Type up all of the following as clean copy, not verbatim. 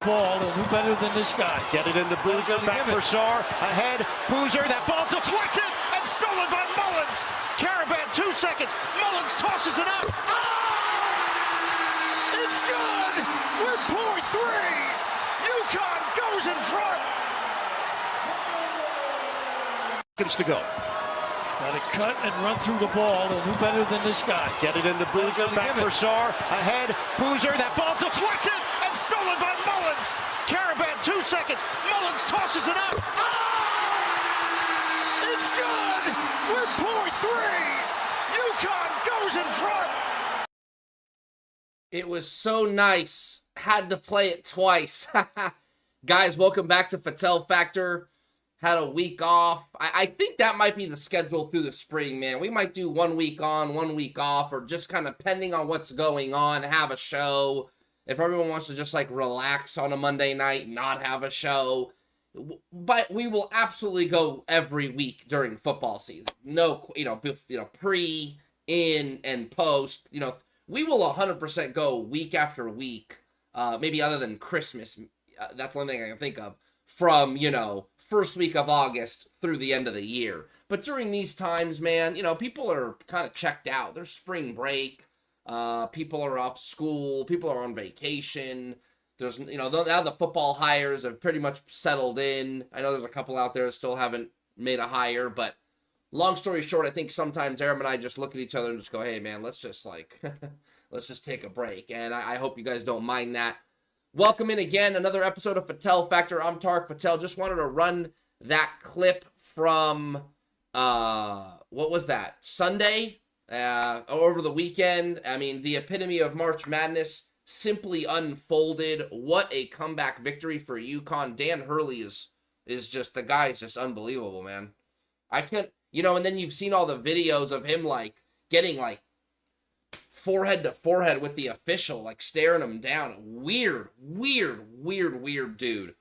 ball, and who better than this guy? Get it into Boozer, back for Sarr, ahead, Boozer, that ball deflected and stolen by Mullins. Caravan, 2 seconds, Mullins tosses it out. Oh! It's good! We're point 3! UConn goes in front! Seconds to go. Got to cut and run through the ball, and who better than this guy? Get it into Boozer, back for Sarr, ahead, Boozer, that ball deflected and stolen by Mullins. Caravan, 2 seconds, Mullins tosses it out. Oh! It's good! We're point 3! UConn goes in front! It was so nice. Had to play it twice. Guys, welcome back to Fattal Factor. Had a week off. I think that might be the schedule through the spring, man. We might do 1 week on, 1 week off, or just kind of pending on what's going on, have a show. If everyone wants to just like relax on a Monday night, not have a show. But we will absolutely go every week during football season. No, pre, in, and post. We will 100% go week after week. Maybe other than Christmas. That's the only thing I can think of. From, first week of August through the end of the year. But during these times, man, people are kind of checked out. There's spring break. People are off school. People are on vacation. There's, now the football hires have pretty much settled in. I know there's a couple out there that still haven't made a hire, but long story short, I think sometimes Aram and I just look at each other and just go, hey, man, let's just let's just take a break. And I hope you guys don't mind that. Welcome in again, another episode of Fattal Factor. I'm Tarek Fattal. Just wanted to run that clip from, what was that, Sunday? Over the weekend. I mean, the epitome of March Madness simply unfolded. What a comeback victory for UConn. Dan Hurley is just, the guy is just unbelievable, man. I can't, and then you've seen all the videos of him, getting, forehead to forehead with the official, staring him down. Weird dude.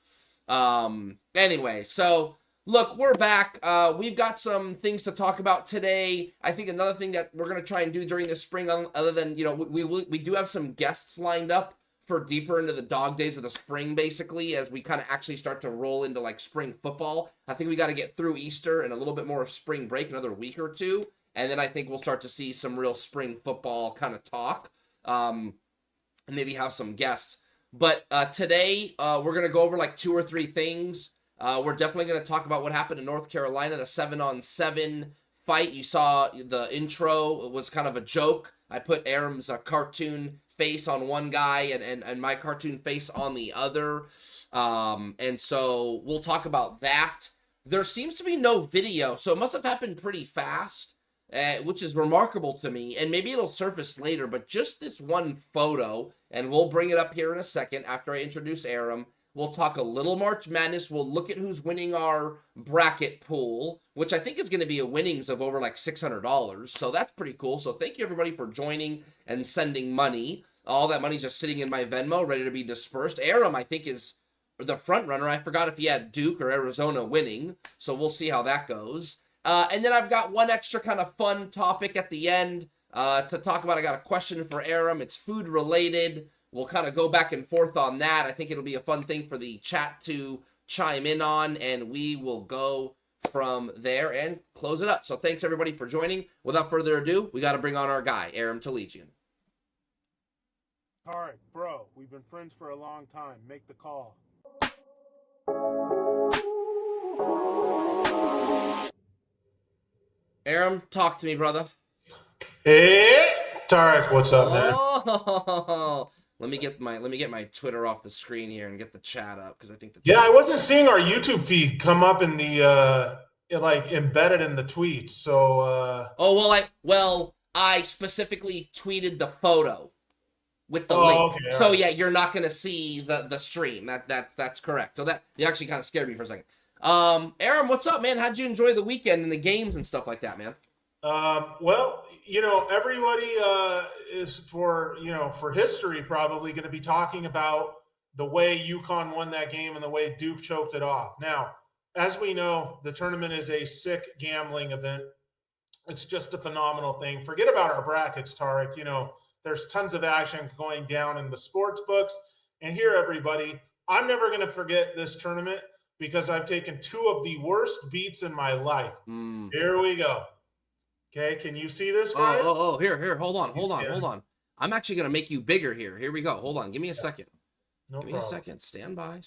Anyway, so look, we're back. We've got some things to talk about today. I think another thing that we're going to try and do during the spring, other than, we do have some guests lined up for deeper into the dog days of the spring, basically, as we kind of actually start to roll into spring football. I think we got to get through Easter and a little bit more of spring break, another week or two. And then I think we'll start to see some real spring football kind of talk, and maybe have some guests. But today, we're going to go over 2 or 3 things. We're definitely going to talk about what happened in North Carolina, the 7-on-7 fight. You saw the intro. It was kind of a joke. I put Aram's cartoon face on one guy and my cartoon face on the other. And so we'll talk about that. There seems to be no video, so it must have happened pretty fast. Which is remarkable to me, and maybe it'll surface later, but just this one photo, and we'll bring it up here in a second after I introduce Aram. We'll talk a little March Madness. We'll look at who's winning our bracket pool, which I think is going to be a winnings of over $600, so that's pretty cool. So thank you, everybody, for joining and sending money. All that money's just sitting in my Venmo, ready to be dispersed. Aram, I think, is the front runner. I forgot if he had Duke or Arizona winning, so we'll see how that goes. And then I've got one extra kind of fun topic at the end to talk about. I got a question for Aram. It's food related. We'll kind of go back and forth on that. I think it'll be a fun thing for the chat to chime in on, and we will go from there and close it up. So thanks, everybody, for joining. Without further ado, we got to bring on our guy, Aram Tolegian. Tarek, bro, we've been friends for a long time. Make the call. Aram, talk to me, brother. Hey, Tarek, what's up, man? Oh, let me get my Twitter off the screen here and get the chat up, because I think I wasn't seeing our YouTube feed come up in the embedded in the tweet. So I specifically tweeted the photo with the link. Okay, so right. Yeah, you're not gonna see the stream. That's correct. So that you actually kind of scared me for a second. Aram, what's up, man? How'd you enjoy the weekend and the games and stuff like that, man? Well, everybody is for history probably going to be talking about the way UConn won that game and the way Duke choked it off. Now, as we know, the tournament is a sick gambling event. It's just a phenomenal thing. Forget about our brackets, Tarek. There's tons of action going down in the sports books. And here, everybody, I'm never going to forget this tournament because I've taken two of the worst beats in my life. Here we go. Okay, can you see this, guys? Here, hold on. I'm actually going to make you bigger here. Here we go. Hold on. Give me a second. No Give me a second. Stand by.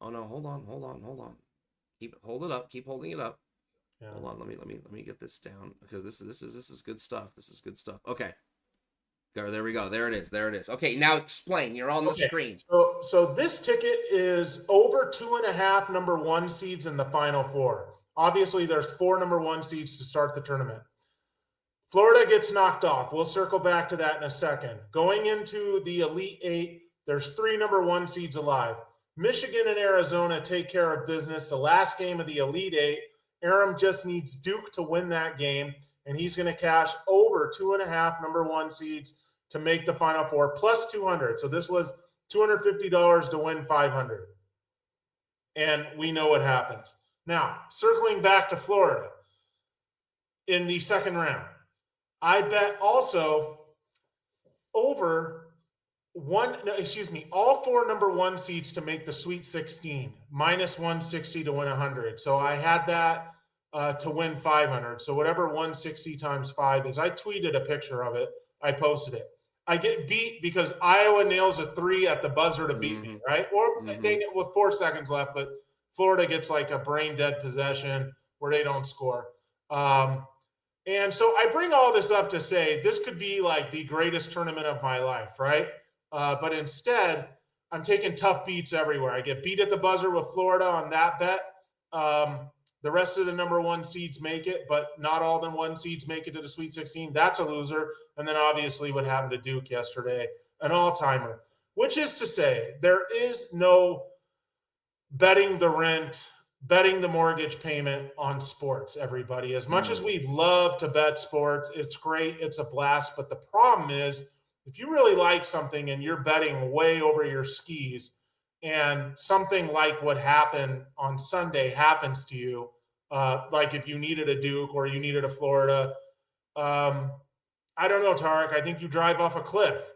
Oh no, hold on. Hold it up. Keep holding it up. Yeah. Hold on. Let me get this down because this is good stuff. This is good stuff. Okay. There we go. There it is. Okay, now explain. You're on the screen. So this ticket is over 2.5 number 1 seeds in the Final Four. Obviously, there's 4 number 1 seeds to start the tournament. Florida gets knocked off. We'll circle back to that in a second. Going into the Elite 8, there's 3 number 1 seeds alive. Michigan and Arizona take care of business. The last game of the Elite 8, Aram just needs Duke to win that game, and he's going to cash over 2.5 number 1 seeds to make the Final Four, plus 200. So this was $250 to win 500. And we know what happens. Now, circling back to Florida in the second round, I bet also over all 4 number 1 seeds to make the Sweet 16, minus 160 to win 100. So I had that to win 500. So whatever 160 times 5 is, I tweeted a picture of it. I posted it. I get beat because Iowa nails a 3 at the buzzer to beat me, right? Or they with 4 seconds left, but Florida gets like a brain dead possession where they don't score. And so I bring all this up to say this could be like the greatest tournament of my life, right? But instead, I'm taking tough beats everywhere. I get beat at the buzzer with Florida on that bet. The rest of the number 1 seeds make it, but not all the 1 seeds make it to the Sweet 16. That's a loser. And then obviously what happened to Duke yesterday, an all-timer, which is to say there is no betting the rent, betting the mortgage payment on sports, everybody. As much as we love to bet sports, it's great, it's a blast. But the problem is if you really like something and you're betting way over your skis and something like what happened on Sunday happens to you, like if you needed a Duke or you needed a Florida, I don't know, Tarek. I think you drive off a cliff.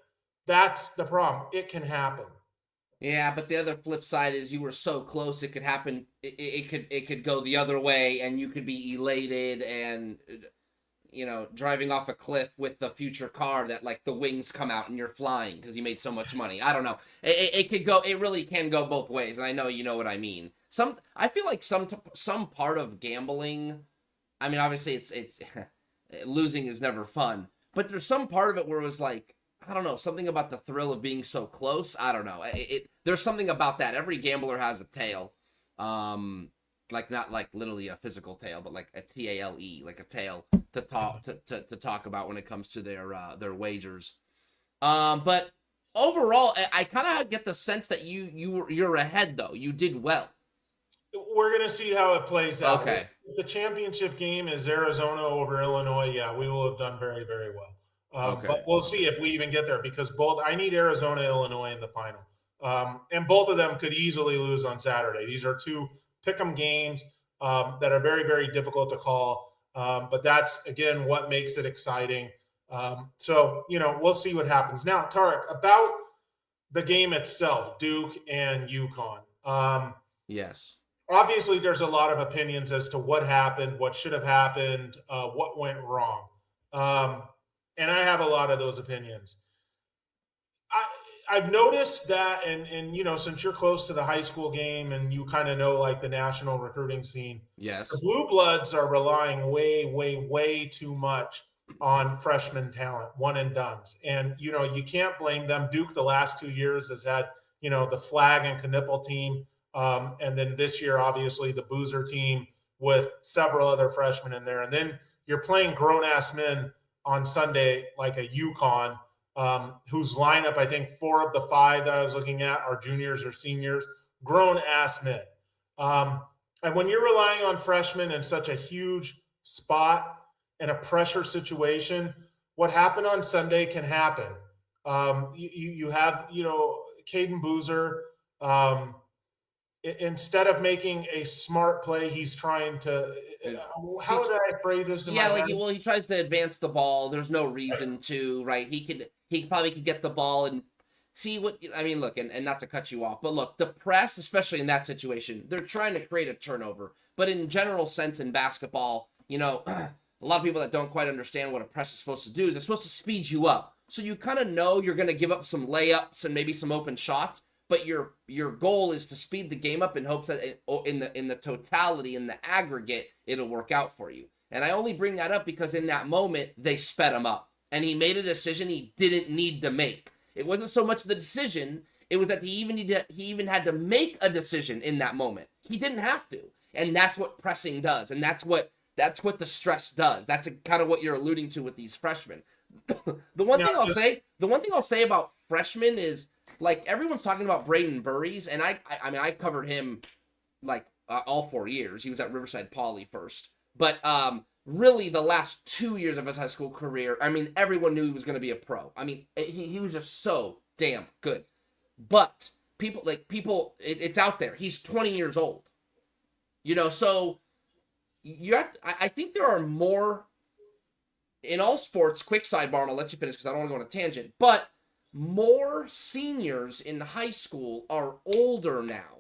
That's the problem. It can happen. Yeah, but the other flip side is you were so close it could happen. It could go the other way, and you could be elated and driving off a cliff with the future car that like the wings come out and you're flying because you made so much money. I don't know. It could go. It really can go both ways, and I know you know what I mean. I feel like some part of gambling. I mean, obviously it's losing is never fun, but there's some part of it where it was like, I don't know, something about the thrill of being so close. I don't know. There's something about that. Every gambler has a tail. Like not like literally a physical tail, but like a TALE, like a tail to talk about when it comes to their wagers. But overall, I kind of get the sense that you're ahead though. You did well. We're gonna see how it plays out. Okay. If the championship game is Arizona over Illinois, yeah, we will have done very, very well. But we'll see if we even get there because I need Arizona, Illinois in the final. And both of them could easily lose on Saturday. These are 2 pick'em games that are very, very difficult to call. But that's, again, what makes it exciting. So, we'll see what happens. Now, Tarek, about the game itself, Duke and UConn. Yes. Obviously, there's a lot of opinions as to what happened, what should have happened, what went wrong. And I have a lot of those opinions. I've noticed that, and since you're close to the high school game and you kind of know like the national recruiting scene, yes, the Blue Bloods are relying way, way, way too much on freshman talent, one and dones. And, you can't blame them. Duke the last 2 years has had, the Flag and Knipple team. And then this year, obviously, the Boozer team with several other freshmen in there. And then you're playing grown-ass men on Sunday, like a UConn, whose lineup, I think 4 of the 5 that I was looking at are juniors or seniors, grown-ass men. And when you're relying on freshmen in such a huge spot in a pressure situation, what happened on Sunday can happen. You have, Caden Boozer, instead of making a smart play, he's trying to how did I phrase this? He tries to advance the ball. There's no reason to, right? He probably could get the ball and See what I mean, look, and not to cut you off, but look, the press, especially in that situation, they're trying to create a turnover. But in general sense in basketball, you know, a lot of people that don't quite understand what a press is supposed to do is it's supposed to speed you up. So you kind of know you're going to give up some layups and maybe some open shots, but your goal is to speed the game up in hopes that in the totality, in the aggregate, it'll work out for you. And I only bring that up because in that moment, they sped him up. And he made a decision he didn't need to make. It wasn't so much the decision, it was that he even had to make a decision in that moment. He didn't have to. And that's what pressing does. And that's what the stress does. That's kind of what you're alluding to with these freshmen. The one thing I'll say about freshmen is, like, everyone's talking about Braden Burries, and I mean, I covered him like all 4 years. He was at Riverside Poly first. But really the last 2 years of his high school career, I mean, everyone knew he was going to be a pro. I mean, he was just so damn good. But it's out there. He's 20 years old. You know, so I think there are more in all sports. Quick sidebar, and I'll let you finish because I don't want to go on a tangent. But more seniors in high school are older now.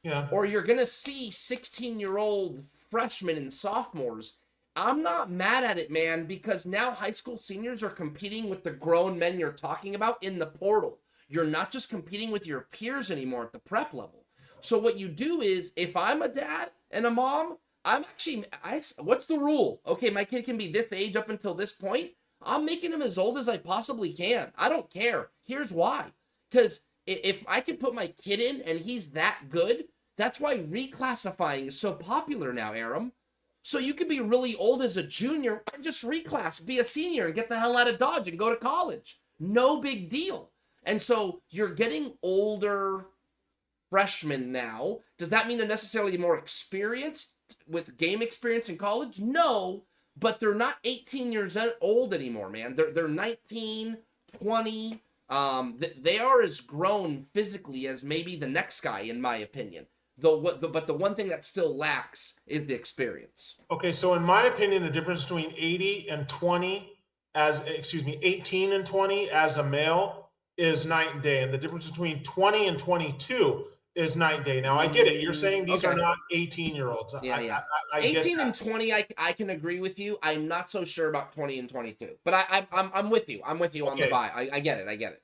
Yeah. Or you're going to see 16-year-old freshmen and sophomores. I'm not mad at it, man, because now high school seniors are competing with the grown men you're talking about in the portal. You're not just competing with your peers anymore at the prep level. So what you do is, if I'm a dad and a mom, what's the rule? Okay, my kid can be this age up until this point. I'm making him as old as I possibly can. I don't care. Here's why. Because if I can put my kid in and he's that good, that's why reclassifying is so popular now, Aram. So you could be really old as a junior and just reclass, be a senior, and get the hell out of Dodge and go to college. No big deal. And so you're getting older freshmen now. Does that mean they're necessarily more experienced with game experience in college? No, but they're not 18 years old anymore, man. They're 19, 20. They are as grown physically as maybe the next guy, in my opinion. But the one thing that still lacks is the experience. Okay, so in my opinion, the difference between 18 and 20 as a male is night and day. And the difference between 20 and 22 is night and day. Now, I get it. You're saying these are not 18-year-olds. Yeah. I 18 and 20, I can agree with you. I'm not so sure about 20 and 22. But I'm with you. I'm with you on the buy. I get it.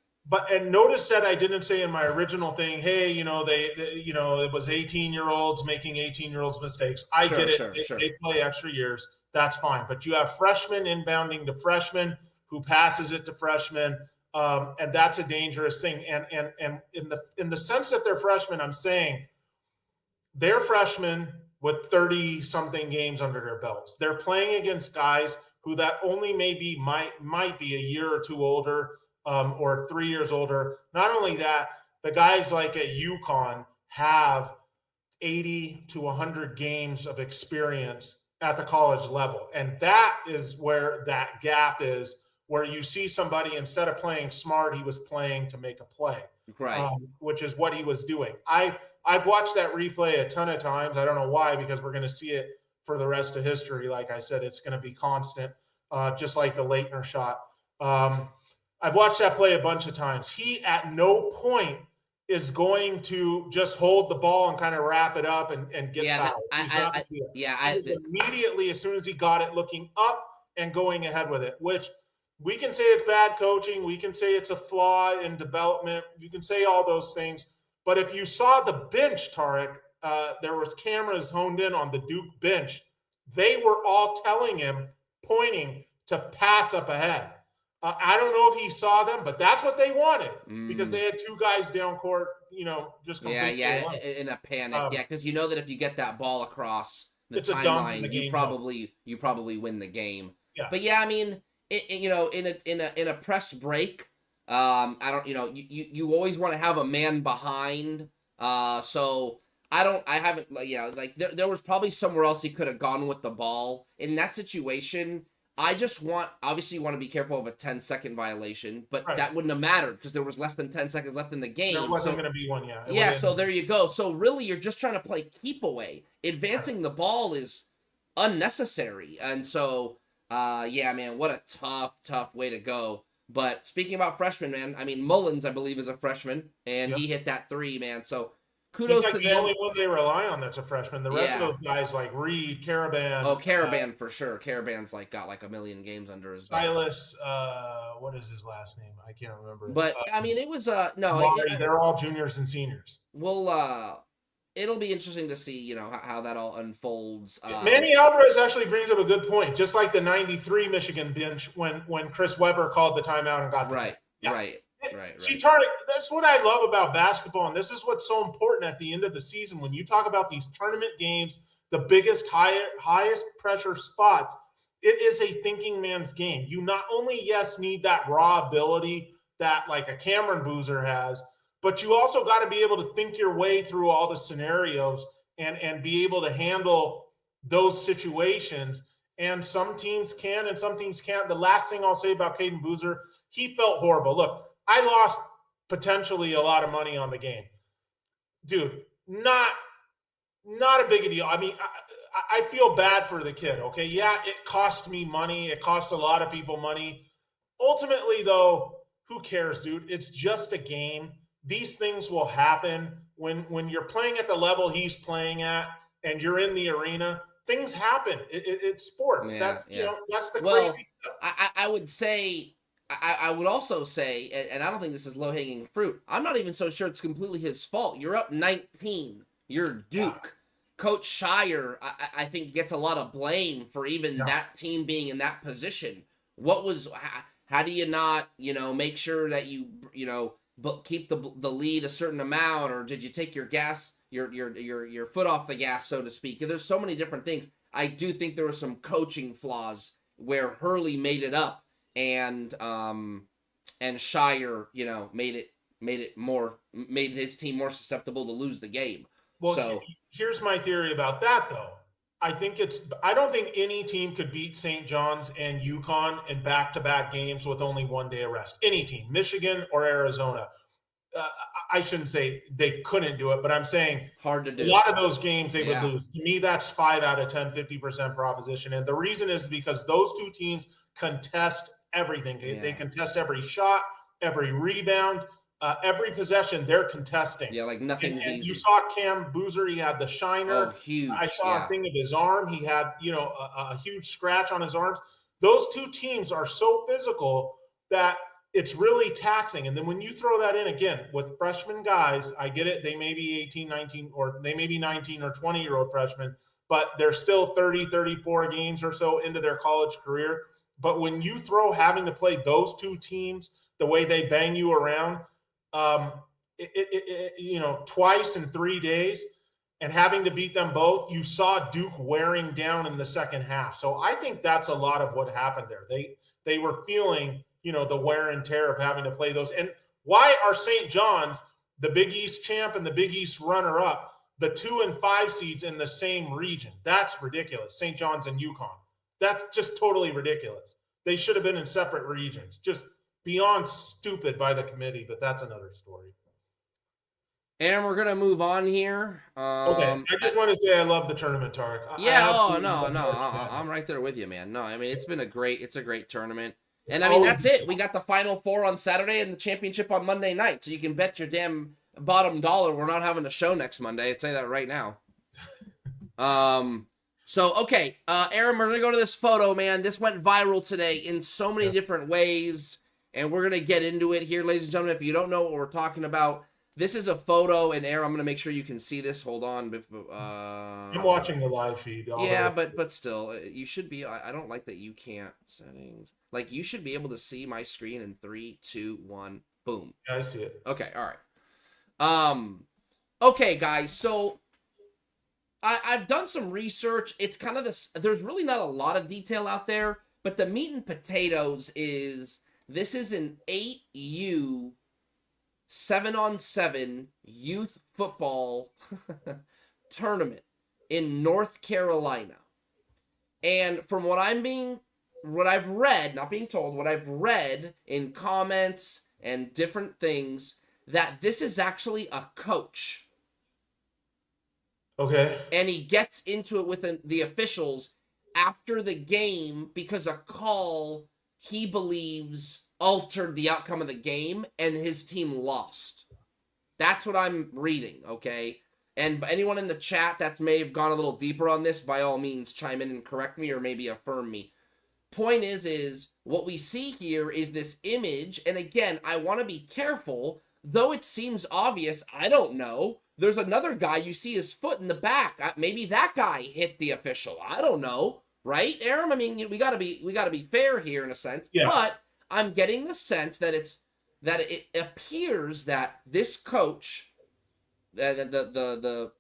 And notice that I didn't say in my original thing, hey, it was 18-year-olds making 18-year-olds mistakes. I get it. They play extra years. That's fine. But you have freshmen inbounding to freshmen who passes it to freshmen. And that's a dangerous thing. And in the sense that they're freshmen, I'm saying they're freshmen with 30-something games under their belts. They're playing against guys who that only might be a year or two older, or 3 years older. Not only that, the guys like at UConn have 80 to 100 games of experience at the college level. And that is where that gap is, where you see somebody, instead of playing smart, he was playing to make a play, right? Which is what he was doing. I've watched that replay a ton of times. I don't know why, because we're going to see it for the rest of history. Like I said, it's going to be constant, just like the Leitner shot. I've watched that play a bunch of times. He at no point is going to just hold the ball and kind of wrap it up and get fouled. He's immediately, as soon as he got it, looking up and going ahead with it, which we can say it's bad coaching. We can say it's a flaw in development. You can say all those things. But if you saw the bench, Tarek, there was cameras honed in on the Duke bench. They were all telling him, pointing to pass up ahead. I don't know if he saw them, but that's what they wanted because they had two guys down court, just completely in a panic. Because you know that if you get that ball across the timeline, you probably win the game. Yeah. But yeah, I mean, in a press break, I don't, you always want to have a man behind. So there was probably somewhere else he could have gone with the ball in that situation. I just obviously you want to be careful of a 10-second violation, but that wouldn't have mattered because there was less than 10 seconds left in the game. There wasn't going to be one, yeah. So there you go. So really, you're just trying to play keep away. Advancing the ball is unnecessary. And so, man, what a tough way to go. But speaking about freshmen, man, I mean, Mullins, I believe, is a freshman, and he hit that 3, man. So kudos He's to like the them. only one they rely on that's a freshman. The rest of those guys like Reed, Caravan. Oh, Caravan for sure. Caravan's got like a million games under his belt. Silas, what is his last name? I can't remember. But I mean, it was they're all juniors and seniors. We'll it'll be interesting to see, how that all unfolds. Manny Alvarez actually brings up a good point. Just like the '93 Michigan bench when Chris Webber called the timeout and got the right. See, Tarek, that's what I love about basketball, and this is what's so important at the end of the season. When you talk about these tournament games, the biggest, highest pressure spots, it is a thinking man's game. You not only, need that raw ability that like a Cameron Boozer has, but you also got to be able to think your way through all the scenarios and be able to handle those situations. And some teams can and some teams can't. The last thing I'll say about Caden Boozer, he felt horrible. Look, I lost potentially a lot of money on the game. Dude, not a big deal. I mean, I feel bad for the kid, okay? Yeah, it cost me money. It cost a lot of people money. Ultimately, though, who cares, dude? It's just a game. These things will happen. When you're playing at the level he's playing at and you're in the arena, things happen. It's sports. That's that's the crazy stuff. I would say, I would also say, and I don't think this is low-hanging fruit, I'm not even so sure it's completely his fault. You're up 19. You're Duke. Coach Shire, I think, gets a lot of blame for even that team being in that position. How do you not, make sure that you keep the lead a certain amount, or did you take your foot off the gas, so to speak? There's so many different things. I do think there were some coaching flaws where Hurley made it up, and Shire, made his team more susceptible to lose the game. Well, so here's my theory about that, though. I don't think any team could beat St. John's and UConn in back-to-back games with only 1 day of rest. Any team, Michigan or Arizona. I shouldn't say they couldn't do it, but I'm saying hard to do. A lot of those games they would lose. To me, that's 5 out of 10, 50% proposition. And the reason is because those two teams contest everything. They contest every shot, every rebound, every possession. They're contesting. Yeah, like nothing's easy. You saw Cam Boozer. He had the shiner. Oh, huge. I saw a thing of his arm. He had, a huge scratch on his arms. Those two teams are so physical that it's really taxing. And then when you throw that in again with freshman guys, I get it. They may be 18, 19, or they may be 19 or 20-year-old freshmen, but they're still 30, 34 games or so into their college career. But when you throw having to play those two teams, the way they bang you around, twice in 3 days and having to beat them both, you saw Duke wearing down in the second half. So I think that's a lot of what happened there. They were feeling, the wear and tear of having to play those. And why are St. John's, the Big East champ and the Big East runner-up, the 2 and 5 seeds in the same region? That's ridiculous. St. John's and UConn. That's just totally ridiculous. They should have been in separate regions. Just beyond stupid by the committee, but that's another story. And we're gonna move on here. Okay, I just want to say I love the tournament, Tarek. I'm right there with you, man. No, I mean it's a great tournament. And I mean that's it. We got the Final Four on Saturday and the championship on Monday night. So you can bet your damn bottom dollar we're not having a show next Monday. I'd say that right now. So, okay, Aram, we're going to go to this photo, man. This went viral today in so many different ways, and we're going to get into it here, ladies and gentlemen. If you don't know what we're talking about, this is a photo, and Aram, I'm going to make sure you can see this. Hold on. I'm watching the live feed. But still, you should be. I don't like that you can't. Settings. Like, you should be able to see my screen in 3, 2, 1, boom. Yeah, I see it. Okay, all right. Okay, guys, so I've done some research. It's kind of this, there's really not a lot of detail out there, but the meat and potatoes is, this is an 8U 7-on-7 youth football tournament in North Carolina. And from what I've read, not being told, what I've read in comments and different things, that this is actually a coach. Okay. And he gets into it with the officials after the game because a call he believes altered the outcome of the game and his team lost. That's what I'm reading, okay? And anyone in the chat that may have gone a little deeper on this, by all means, chime in and correct me or maybe affirm me. Point is what we see here is this image, and again, I want to be careful, though it seems obvious, I don't know. There's another guy, you see his foot in the back. Maybe that guy hit the official. I don't know, right, Aram? I mean, we gotta be fair here in a sense. Yeah. But I'm getting the sense that it appears that this coach, the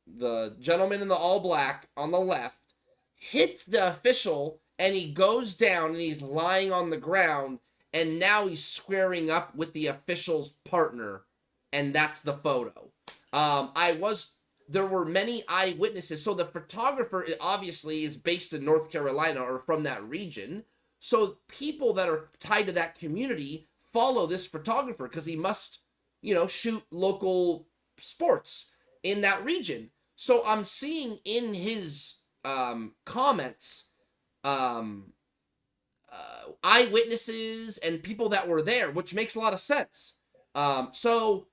gentleman in the all black on the left, hits the official and he goes down and he's lying on the ground, and now he's squaring up with the official's partner, and that's the photo. There were many eyewitnesses. So the photographer obviously is based in North Carolina or from that region. So people that are tied to that community follow this photographer because he must, shoot local sports in that region. So I'm seeing in his comments eyewitnesses and people that were there, which makes a lot of sense. So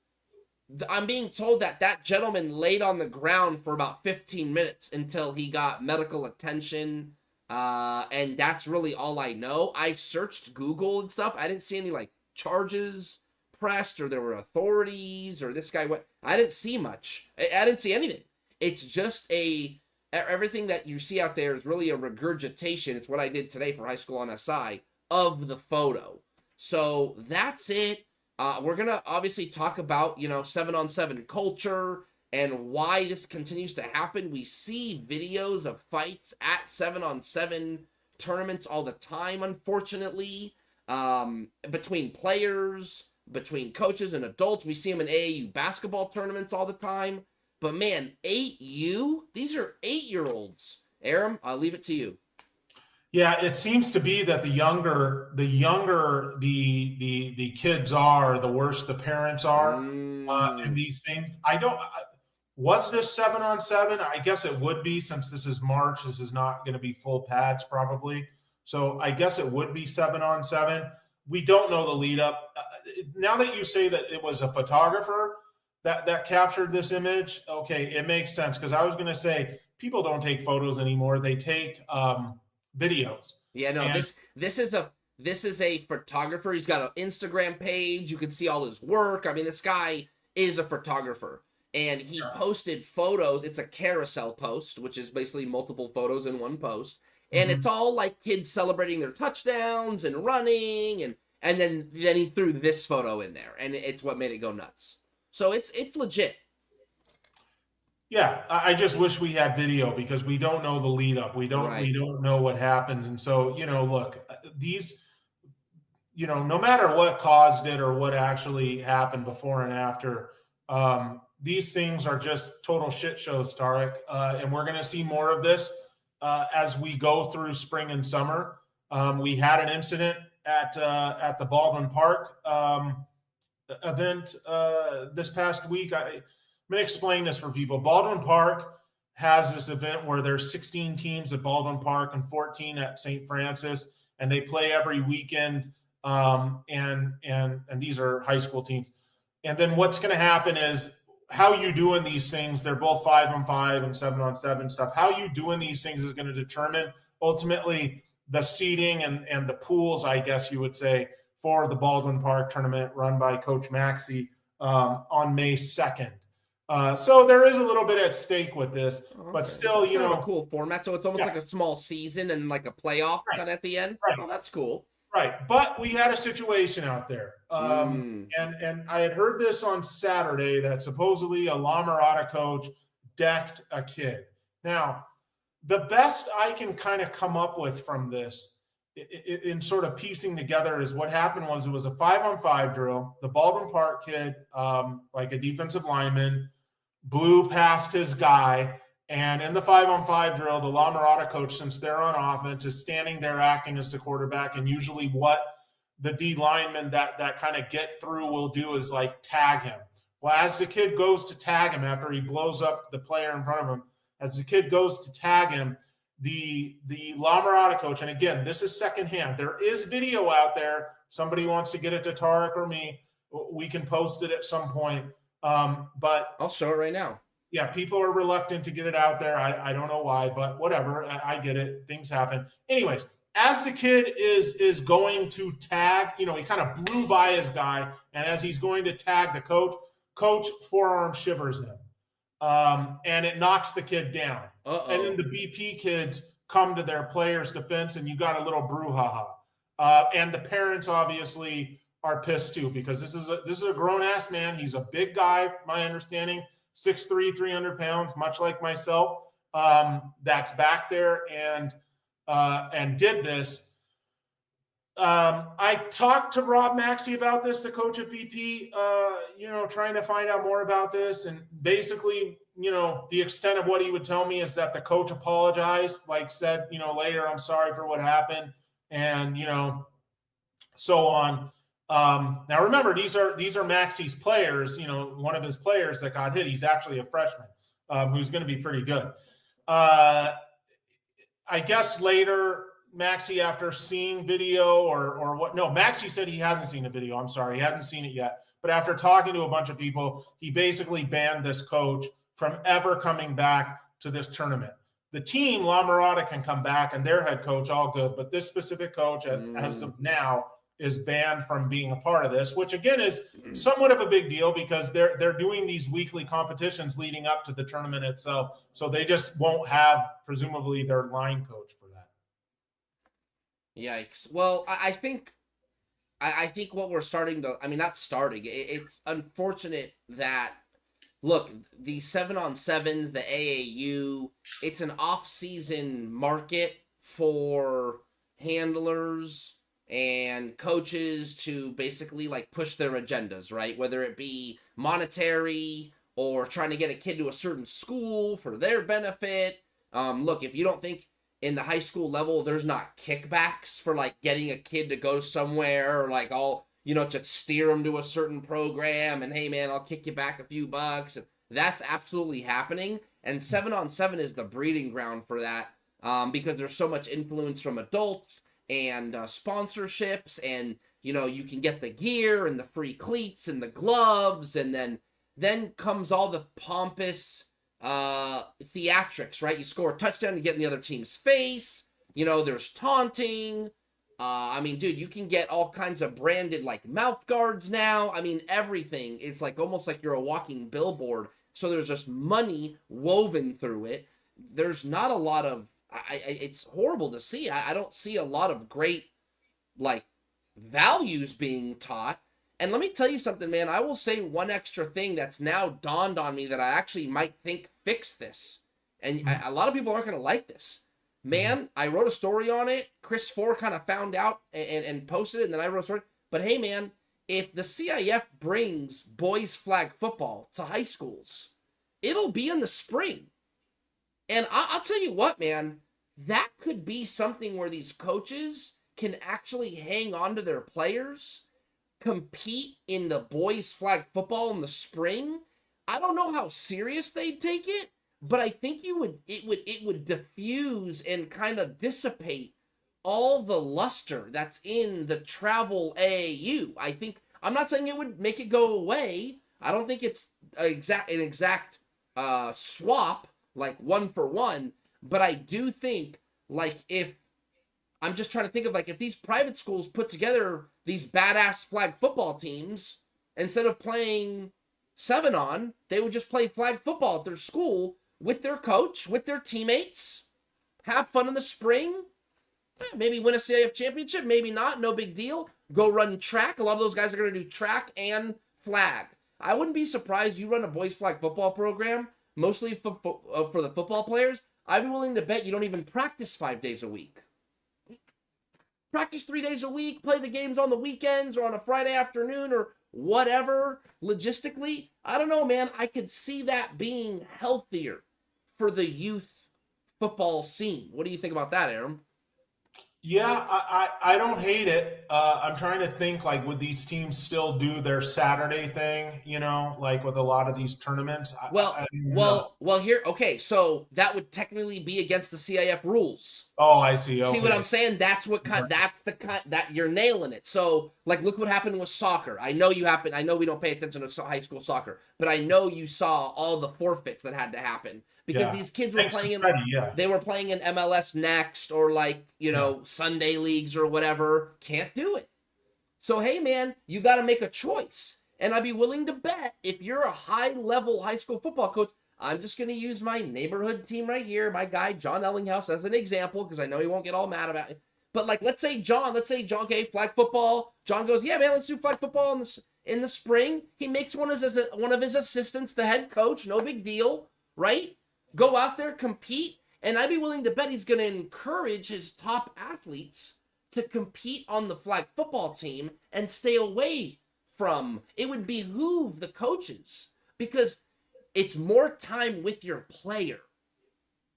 I'm being told that gentleman laid on the ground for about 15 minutes until he got medical attention, and that's really all I know. I've searched Google and stuff. I didn't see any charges pressed, or there were authorities, or this guy went. I didn't see much. I didn't see anything. It's just everything that you see out there is really a regurgitation. It's what I did today for High School on SI of the photo. So that's it. We're going to obviously talk about, 7-on-7 culture and why this continues to happen. We see videos of fights at 7-on-7 tournaments all the time, unfortunately, between players, between coaches and adults. We see them in AAU basketball tournaments all the time. But man, 8U, these are 8-year-olds. Aram, I'll leave it to you. Yeah, it seems to be that the younger the kids are, the worse the parents are in these things. Was this 7-on-7? I guess it would be, since this is March. This is not going to be full pads probably. So I guess it would be 7-on-7. We don't know the lead up. Now that you say that it was a photographer that captured this image, okay, it makes sense, because I was going to say people don't take photos anymore. They take videos. Yeah, no, this is a photographer. He's got an Instagram page. You can see all his work. I mean, this guy is a photographer, and he posted photos. It's a carousel post, which is basically multiple photos in one post, and it's all like kids celebrating their touchdowns and running, and then he threw this photo in there, and it's what made it go nuts. So it's legit. Yeah, I just wish we had video, because we don't know the lead up. We don't know what happened. And so, look, these, no matter what caused it or what actually happened before and after, these things are just total shit shows, Tarek. And we're going to see more of this as we go through spring and summer. We had an incident at the Baldwin Park event this past week. I'm going to explain this for people. Baldwin Park has this event where there's 16 teams at Baldwin Park and 14 at St. Francis, and they play every weekend. And these are high school teams. And then what's going to happen is, how you doing these things, they're both 5-on-5 and 7-on-7 stuff. How you doing these things is going to determine ultimately the seeding and the pools, I guess you would say, for the Baldwin Park tournament run by Coach Maxey on May 2nd. So there is a little bit at stake with this, but still, it's kind of a cool format. So it's almost like a small season and like a playoff kind of at the end. Right. Oh, that's cool. Right. But we had a situation out there. And I had heard this on Saturday that supposedly a La Mirada coach decked a kid. Now, the best I can kind of come up with from this in sort of piecing together is what happened was, it was a 5-on-5 drill. The Baldwin Park kid, like a defensive lineman, blew past his guy, and in the 5-on-5 drill, the La Mirada coach, since they're on offense, is standing there acting as the quarterback, and usually what the D lineman that kind of get through will do is tag him. Well, as the kid goes to tag him after he blows up the player in front of him, as the kid goes to tag him, the La Mirada coach, and again, this is secondhand. There is video out there. Somebody wants to get it to Tarek or me, we can post it at some point. But I'll show it right now. Yeah, people are reluctant to get it out there. I don't know why, but whatever. I get it. Things happen. Anyways, as the kid is going to tag, he kind of blew by his guy, and as he's going to tag the coach forearm shivers him. And it knocks the kid down. Uh-oh. And then the BP kids come to their player's defense, and you got a little brouhaha. And the parents obviously are pissed too, because this is a grown-ass man. He's a big guy, my understanding, 6'3", 300 pounds, much like myself, that's back there and did this. I talked to Rob Maxey about this, the coach at BP, trying to find out more about this. And basically, the extent of what he would tell me is that the coach apologized, said, later, I'm sorry for what happened. And, so on. Now remember, these are Maxey's players, one of his players that got hit. He's actually a freshman, who's going to be pretty good. I guess later, Maxey, after seeing video or what? No, Maxey said he hasn't seen the video. I'm sorry. He hadn't seen it yet. But after talking to a bunch of people, he basically banned this coach from ever coming back to this tournament. The team, La Mirada, can come back and their head coach, all good. But this specific coach, as of now, is banned from being a part of this, which again is somewhat of a big deal because they're doing these weekly competitions leading up to the tournament itself. So they just won't have, presumably, their line coach for that. Yikes. Well, I think what we're starting to, not starting, it's unfortunate that, look, the 7-on-7s, the AAU, it's an off-season market for handlers and coaches to basically push their agendas, right? Whether it be monetary or trying to get a kid to a certain school for their benefit. Look, if you don't think in the high school level there's not kickbacks for getting a kid to go somewhere or to steer them to a certain program and hey man, I'll kick you back a few bucks. And that's absolutely happening. And 7-on-7 is the breeding ground for that because there's so much influence from adults and sponsorships, and you can get the gear and the free cleats and the gloves, and then comes all the pompous theatrics, right? You score a touchdown, you get in the other team's face, there's taunting. Dude, you can get all kinds of branded mouth guards now. Everything. It's almost like you're a walking billboard. So there's just money woven through it. There's not a lot of it's horrible to see. I don't see a lot of great values being taught. And let me tell you something, man. I will say one extra thing that's now dawned on me that I actually might think fix this. And a lot of people aren't going to like this. Man, I wrote a story on it. Chris Four kind of found out and posted it, and then I wrote a story. But hey, man, if the CIF brings boys flag football to high schools, it'll be in the spring. And I'll tell you what, man, that could be something where these coaches can actually hang on to their players, compete in the boys flag football in the spring. I don't know how serious they'd take it, but I think it would diffuse and kind of dissipate all the luster that's in the travel AAU. I'm not saying it would make it go away. I don't think it's an exact swap, one for one, but I do think if I'm just trying to think of if these private schools put together these badass flag football teams, instead of playing 7-on, they would just play flag football at their school with their coach, with their teammates, have fun in the spring, maybe win a CIF championship, maybe not, no big deal. Go run track. A lot of those guys are going to do track and flag. I wouldn't be surprised you run a boys flag football program, mostly for the football players. I'd be willing to bet you don't even practice 5 days a week. Practice 3 days a week, play the games on the weekends or on a Friday afternoon or whatever. Logistically, I don't know, man. I could see that being healthier for the youth football scene. What do you think about that, Aram? Yeah, I don't hate it. I'm trying to think, like, would these teams still do their Saturday thing, like with a lot of these tournaments? Well, here, okay, so that would technically be against the CIF rules. Oh, I see. Okay. See what I'm saying? That's that you're nailing it. So, like, look what happened with soccer. I know we don't pay attention to high school soccer, but I know you saw all the forfeits that had to happen because these kids were playing they were playing in MLS Next or Sunday leagues or whatever. Can't do it. So, hey man, you got to make a choice. And I'd be willing to bet if you're a high-level high school football coach, I'm just going to use my neighborhood team right here, my guy, John Ellinghouse, as an example, because I know he won't get all mad about it. But, like, let's say John, okay, flag football. John goes, yeah, man, let's do flag football in the spring. He makes one of his assistants the head coach, no big deal, right? Go out there, compete, and I'd be willing to bet he's going to encourage his top athletes to compete on the flag football team and stay away from. It would behoove the coaches because it's more time with your player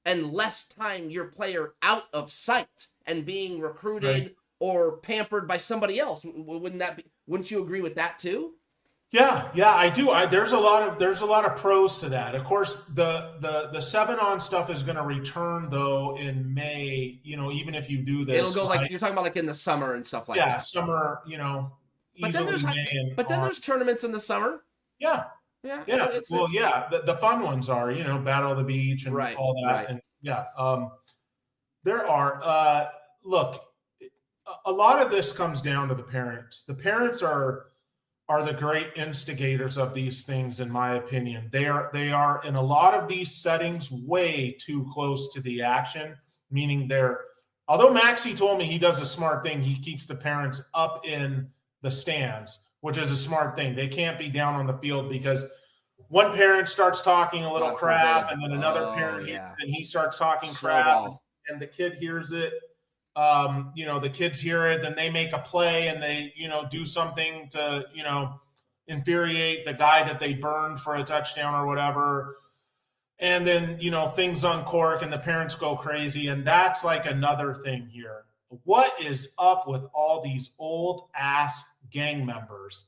and less time your player out of sight and being recruited or pampered by somebody else. Wouldn't you agree with that too? Yeah, I do. There's a lot of pros to that. Of course, the 7-on stuff is going to return though in May. Even if you do this, it'll go like you're talking about, like in the summer and stuff like that. Yeah, summer. But then there's tournaments in the summer. Yeah. The fun ones are, Battle of the Beach and all that. Right. And there are, look, a lot of this comes down to the parents. The parents are the great instigators of these things, in my opinion. They are in a lot of these settings way too close to the action, meaning although Maxie told me he does a smart thing, he keeps the parents up in the stands, which is a smart thing. They can't be down on the field because one parent starts talking a little crap and then another parent and he starts talking crap and the kid hears it. The kids hear it, then they make a play and they, do something to, infuriate the guy that they burned for a touchdown or whatever. And then, things uncork and the parents go crazy. And that's like another thing here. What is up with all these old ass gang members?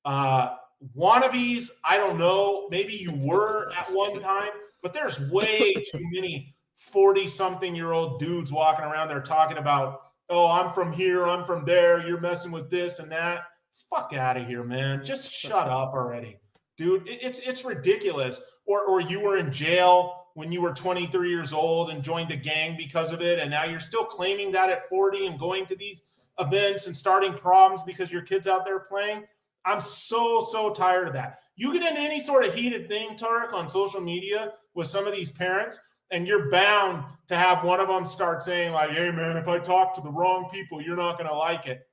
Wannabes, I don't know. Maybe you were at one time, but there's way too many 40-something-year-old dudes walking around there talking about, oh, I'm from here, I'm from there, you're messing with this and that. Fuck out of here, man. Just shut up already. Dude, it's ridiculous. Or you were in jail when you were 23 years old and joined a gang because of it, and now you're still claiming that at 40 and going to these events and starting problems because your kid's out there playing. I'm so tired of that. You get in any sort of heated thing, Tarek, on social media with some of these parents, and you're bound to have one of them start saying like, hey, man, if I talk to the wrong people, you're not going to like it.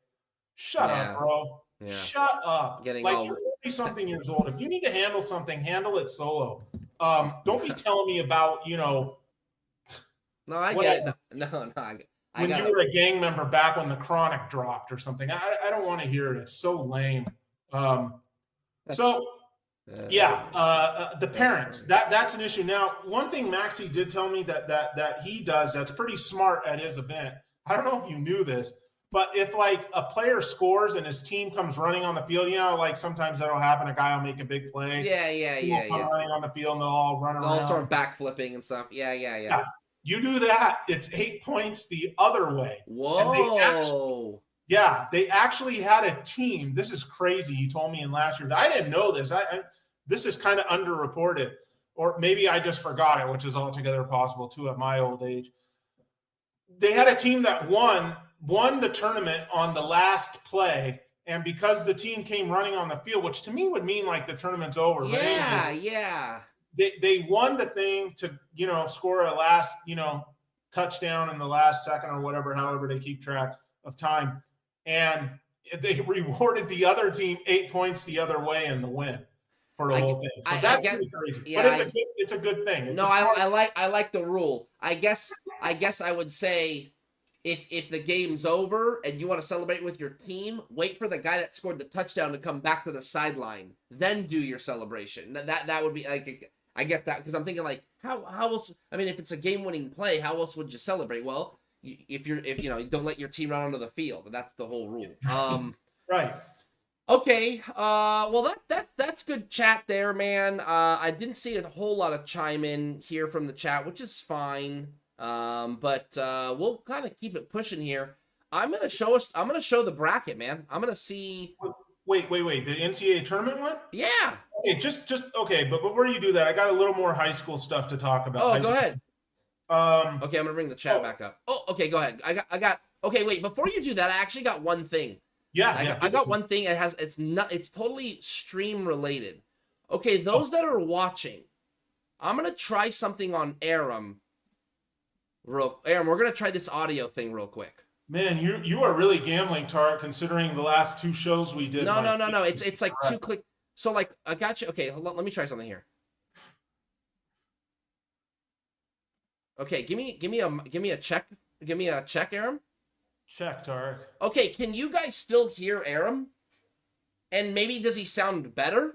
Shut up, bro. Yeah. Shut up. You're 40-something years old. If you need to handle something, handle it solo. Don't be telling me about, No, I get it. No, when you were a gang member back when the Chronic dropped or something. I don't want to hear it. It's so lame. The parents, that's an issue. Now, one thing Maxie did tell me that he does that's pretty smart at his event. I don't know if you knew this, but if like a player scores and his team comes running on the field, like sometimes that'll happen. A guy will make a big play. Yeah. Running on the field and they'll all run around. They'll all start backflipping and stuff. Yeah. You do that, it's 8 points the other way. Whoa. They actually had a team. This is crazy. He told me in last year. I didn't know this. This is kind of underreported, or maybe I just forgot it, which is altogether possible too at my old age. They had a team that won the tournament on the last play, and because the team came running on the field, which to me would mean like the tournament's over. Yeah. They won the thing to, score a last, touchdown in the last second or whatever, however they keep track of time. And they rewarded the other team 8 points the other way in the win for the whole thing. So that's pretty crazy. Yeah, but it's a good thing. I like the rule. I guess I would say if the game's over and you want to celebrate with your team, wait for the guy that scored the touchdown to come back to the sideline. Then do your celebration. That would be like, I guess that, because I'm thinking like, how else? I mean, if it's a game-winning play, how else would you celebrate? Well, if you know, don't let your team run onto the field. That's the whole rule. Right. Okay. Well, that's good chat there, man. I didn't see a whole lot of chime in here from the chat, which is fine. But we'll kind of keep it pushing here. I'm gonna show the bracket, man. I'm gonna see. Wait. The NCAA tournament one? Yeah. Okay, just okay. But before you do that, I got a little more high school stuff to talk about. Oh, go ahead. Okay, I'm gonna bring the chat Oh. back up. Oh, okay, go ahead. I got. Okay, wait. Before you do that, I actually got one thing. Yeah, I got one thing. It's totally stream related. Okay, those that are watching, I'm gonna try something on Aram. Aram, we're gonna try this audio thing real quick. Man, you are really gambling, Tarek, considering the last two shows we did. No. It's like 2 click. So like I got you. Okay, hold on, let me try something here. Okay, give me a check. Give me a check, Aram. Check, Tarek. Okay, can you guys still hear Aram? And maybe does he sound better?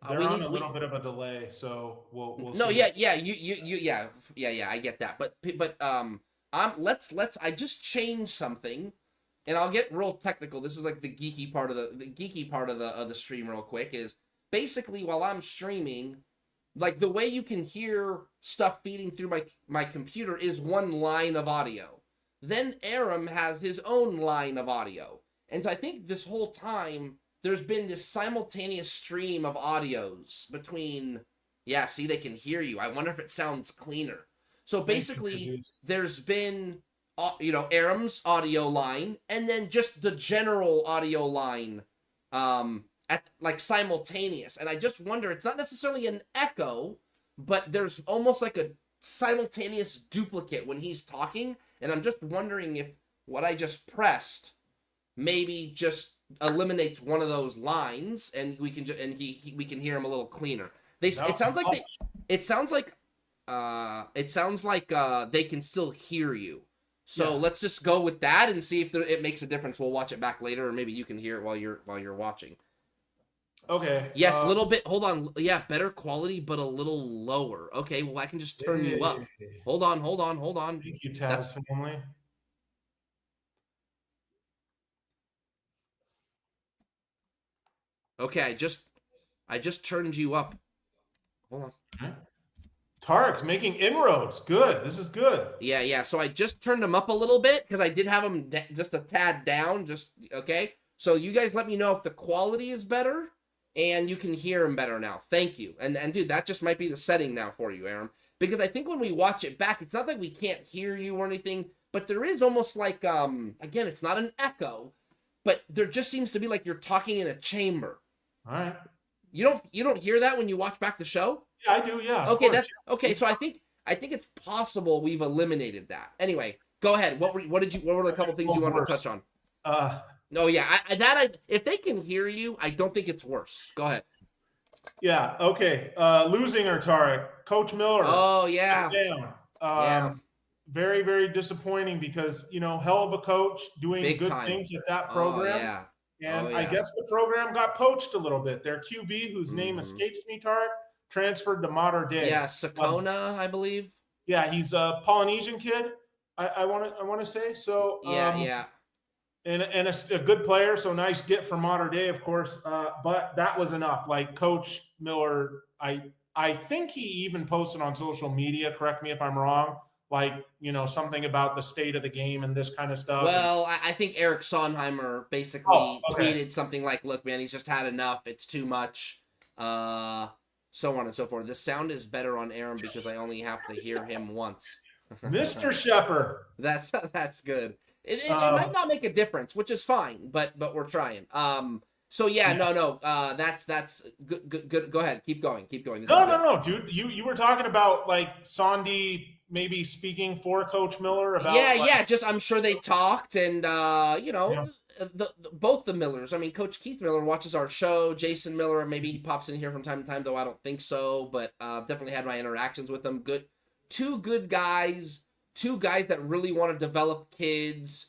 They're on a little bit of a delay, so we'll no, see. yeah, I get that. But I just changed something, and I'll get real technical. This is like the geeky part of the stream real quick is basically while I'm streaming, like the way you can hear stuff feeding through my computer is one line of audio. Then Aram has his own line of audio. And so I think this whole time there's been this simultaneous stream of audios between, yeah, see, they can hear you. I wonder if it sounds cleaner. So basically there's been, Aram's audio line and then just the general audio line at like simultaneous. And I just wonder, it's not necessarily an echo, but there's almost like a simultaneous duplicate when he's talking. And I'm just wondering if what I just pressed maybe just eliminates one of those lines, and we can we can hear him a little cleaner. It sounds like they can still hear you. So let's just go with that and see if it makes a difference. We'll watch it back later, or maybe you can hear it while you're watching. Okay. Yes, a little bit. Hold on. Yeah, better quality, but a little lower. Okay, well, I can just turn you up. Hold on. Thank you, Taz family. Okay, I just turned you up. Hold on. Tarek's making inroads. Good. This is good. Yeah. So I just turned him up a little bit because I did have him just a tad down. Okay. So you guys let me know if the quality is better. And you can hear him better now. Thank you. And dude, that just might be the setting now for you, Aram. Because I think when we watch it back, it's not that we can't hear you or anything, but there is almost like, again, it's not an echo, but there just seems to be like you're talking in a chamber. All right. You don't hear that when you watch back the show? Yeah, I do. Yeah. Okay. So I think it's possible we've eliminated that. Anyway, go ahead. What were the couple things you wanted to touch on? No, yeah, if they can hear you, I don't think it's worse. Go ahead. Yeah, okay. Losing her, Tarek. Coach Miller. Oh, yeah. Down. Very, very disappointing because, hell of a coach doing Big good time. things at that program. Oh, yeah. And I guess the program got poached a little bit. Their QB, whose name escapes me, Tarek, transferred to Mater Dei. Yeah, Sakona, I believe. Yeah, he's a Polynesian kid, I want to say. So, yeah. And a good player, so nice get for Mater Dei, of course. But that was enough. Like Coach Miller, I think he even posted on social media. Correct me if I'm wrong. Like something about the state of the game and this kind of stuff. Well, I think Eric Sonheimer basically tweeted something like, "Look, man, he's just had enough. It's too much." So on and so forth. The sound is better on Aram because I only have to hear him once. Mr. Shepard. That's good. It might not make a difference, which is fine, but we're trying. So yeah, no. That's good. Go ahead, keep going. No, dude. You were talking about like Sandy maybe speaking for Coach Miller about. Yeah. Just I'm sure they talked, and both the Millers. I mean, Coach Keith Miller watches our show. Jason Miller, maybe he pops in here from time to time, though I don't think so. But definitely had my interactions with them. Two good guys. Two guys that really want to develop kids.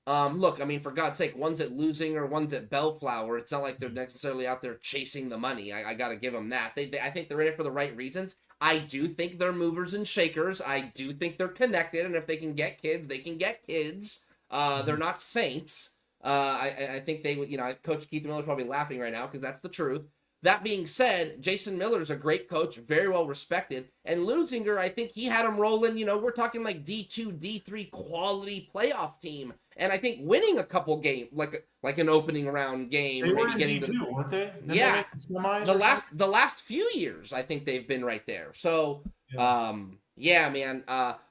Look, I mean, for God's sake, one's at Losing or one's at Bellflower. It's not like they're necessarily out there chasing the money. I got to give them that. I think they're in it for the right reasons. I do think they're movers and shakers. I do think they're connected, and if they can get kids, they can get kids. They're not saints. I think they would, Coach Keith Miller's probably laughing right now because that's the truth. That being said, Jason Miller's a great coach, very well respected. And Lusinger, I think he had him rolling, we're talking like D2, D3 quality playoff team. And I think winning a couple games, like an opening round game. They were maybe in D2, weren't they? Yeah. The last few years, I think they've been right there. So, yeah, man,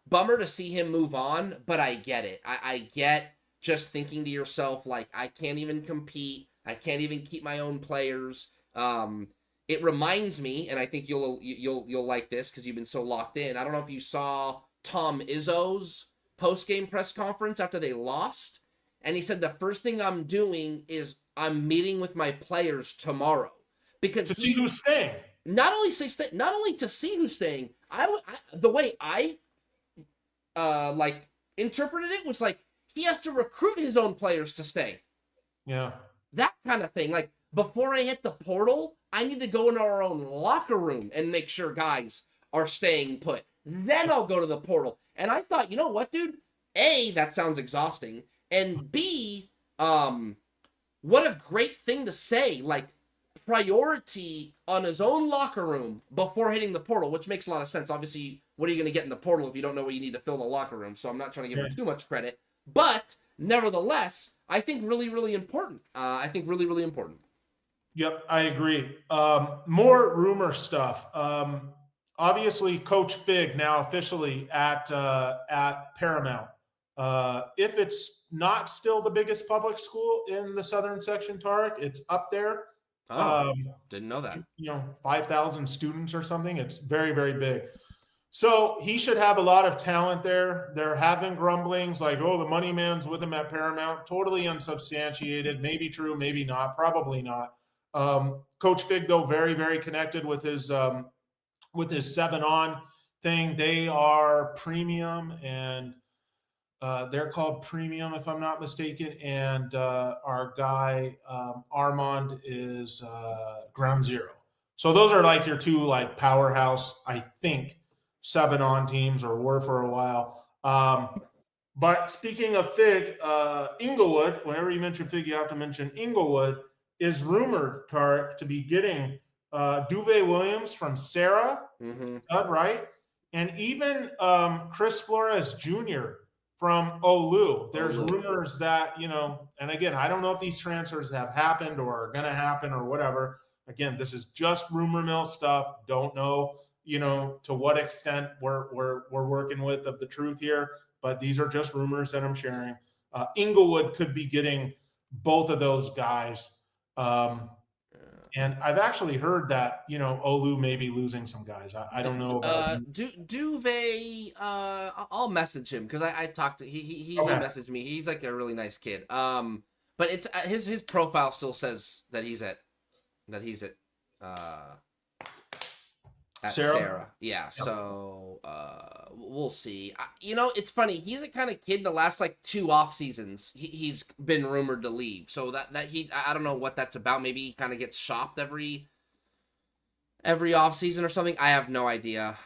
bummer to see him move on, but I get it. I get just thinking to yourself, like, I can't even compete. I can't even keep my own players. It reminds me, and I think you'll like this because you've been so locked in. I don't know if you saw Tom Izzo's post-game press conference after they lost, and he said the first thing I'm doing is I'm meeting with my players tomorrow because to see who's staying. Not only to see who's staying. The way I interpreted it was like he has to recruit his own players to stay. Yeah, that kind of thing. Like, before I hit the portal, I need to go into our own locker room and make sure guys are staying put. Then I'll go to the portal. And I thought, you know what, dude? A, that sounds exhausting. And B, what a great thing to say. Like, priority on his own locker room before hitting the portal, which makes a lot of sense. Obviously, what are you going to get in the portal if you don't know what you need to fill the locker room? So I'm not trying to give him too much credit. But, nevertheless, I think really, really important. Really, really important. Yep, I agree. More rumor stuff. Obviously, Coach Fig now officially at Paramount. If it's not still the biggest public school in the southern section, Tarek, it's up there. Didn't know that. 5,000 students or something. It's very, very big. So he should have a lot of talent there. There have been grumblings like, oh, the money man's with him at Paramount. Totally unsubstantiated. Maybe true, maybe not. Probably not. Coach Fig, though, very, very connected with his 7-on thing. They are premium, and they're called Premium, if I'm not mistaken. And our guy Armand is Ground Zero. So those are like your two powerhouse, I think, 7-on teams, or were for a while. But speaking of Fig, Inglewood, whenever you mention Fig, you have to mention Inglewood, is rumored, Tarek, to be getting Duve Williams from Sarah, right? And even Chris Flores Jr. from Olu. There's rumors that, and again, I don't know if these transfers have happened or are going to happen or whatever. Again, this is just rumor mill stuff. Don't know, to what extent we're working with of the truth here, but these are just rumors that I'm sharing. Inglewood could be getting both of those guys. And I've actually heard that, Olu may be losing some guys. I don't know about Duve, I'll message him because I talked to he messaged me. He's like a really nice kid. But it's his profile still says that he's at Sarah. Yeah, yep. So we'll see. It's funny. He's the kind of kid the last 2 off seasons he's been rumored to leave. So that I don't know what that's about. Maybe he kind of gets shopped every off season or something. I have no idea.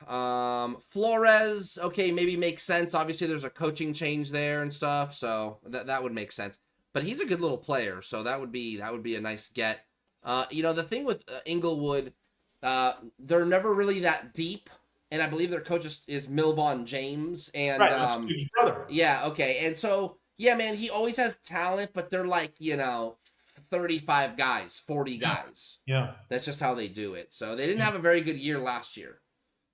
Flores, okay, maybe makes sense. Obviously, there's a coaching change there and stuff, so that would make sense. But he's a good little player, so that would be a nice get. The thing with Inglewood. They're never really that deep, and I believe their coach is Milvon James, and right, that's his brother. Yeah, okay, and so yeah, man, he always has talent, but they're 35 guys, 40 guys. Yeah, that's just how they do it. So they didn't have a very good year last year,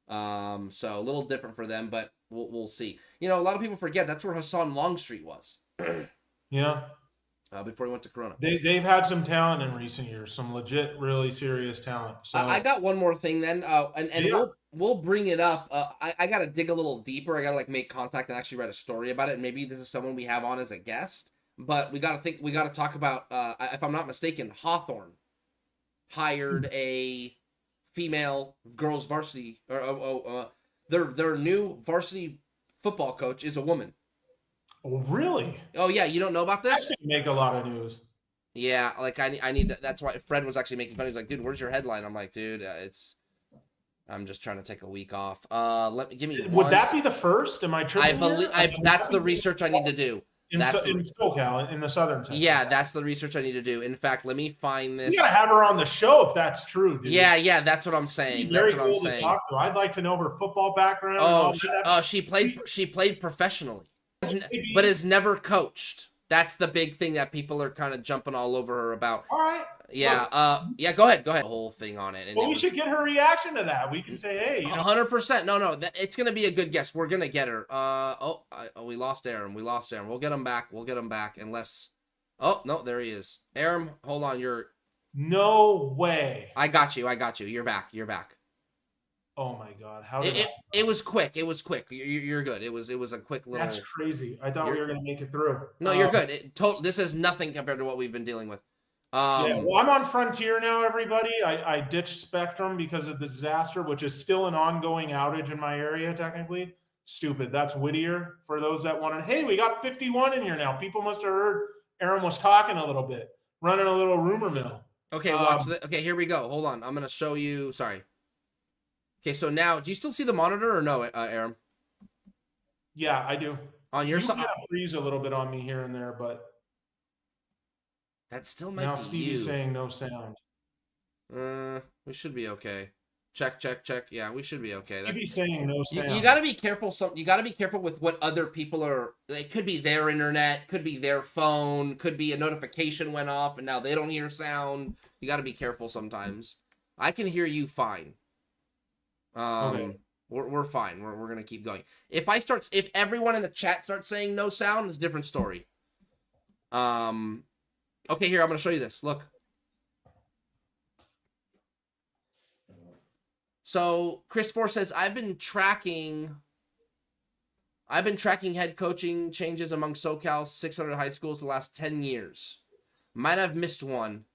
so a little different for them, but we'll see. A lot of people forget that's where Hassan Longstreet was. Yeah. Before he went to Corona. They've had some talent in recent years, some legit, really serious talent. So I got one more thing then, and we'll bring it up. I got to dig a little deeper. I got to make contact and actually write a story about it. And maybe this is someone we have on as a guest. But we got to talk about, if I'm not mistaken, Hawthorne hired a female girls varsity, or their new varsity football coach is a woman. Oh, really? Oh, yeah. You don't know about this? That should make a lot of news. Yeah. I need to, that's why Fred was actually making fun. He was like, dude, where's your headline? I'm like, dude, I'm just trying to take a week off. Give me. Would that be the first? Am I tripping? I believe that's the research I need to do. In SoCal, in the southern Texas. Yeah, that's the research I need to do. In fact, let me find this. You gotta have her on the show if that's true, dude. Yeah, that's what I'm saying. That's what I'm saying. To talk to. I'd like to know her football background. She played professionally, but has never coached. That's the big thing that people are kind of jumping all over her about. All right. Yeah. Yeah. Go ahead. The whole thing on it. And we should get her reaction to that. We can say, hey, 100%. No. It's gonna be a good guess. We're gonna get her. We lost Aram. We'll get him back. Unless. Oh no, there he is. Aram, hold on. No way. I got you. You're back. Oh my God! It was quick. You're good. It was a quick little. That's crazy. I thought we were gonna make it through. No, you're good. This is nothing compared to what we've been dealing with. Well, I'm on Frontier now, everybody. I ditched Spectrum because of the disaster, which is still an ongoing outage in my area, technically. Stupid. That's Whittier, for those that wanted. Hey, we got 51 in here now. People must have heard Aaron was talking a little bit, running a little rumor mill. Okay, watch this. Okay, here we go. Hold on. I'm going to show you. Sorry. Okay, so now, do you still see the monitor or no, Aram? Yeah, I do. On your side? You kind of freeze a little bit on me here and there, but... That still might be now Stevie's saying no sound. We should be okay. Check. Yeah, we should be okay. Stevie's saying no sound. You got to be careful. You got to be careful with what other people are. It could be their internet, could be their phone, could be a notification went off and now they don't hear sound. You got to be careful sometimes. I can hear you fine. Okay. We're fine. We're gonna keep going. If everyone in the chat starts saying no sound, it's a different story. Okay, here, I'm going to show you this. Look. So, Chris Four says, I've been tracking head coaching changes among SoCal's 600 high schools the last 10 years. Might have missed one,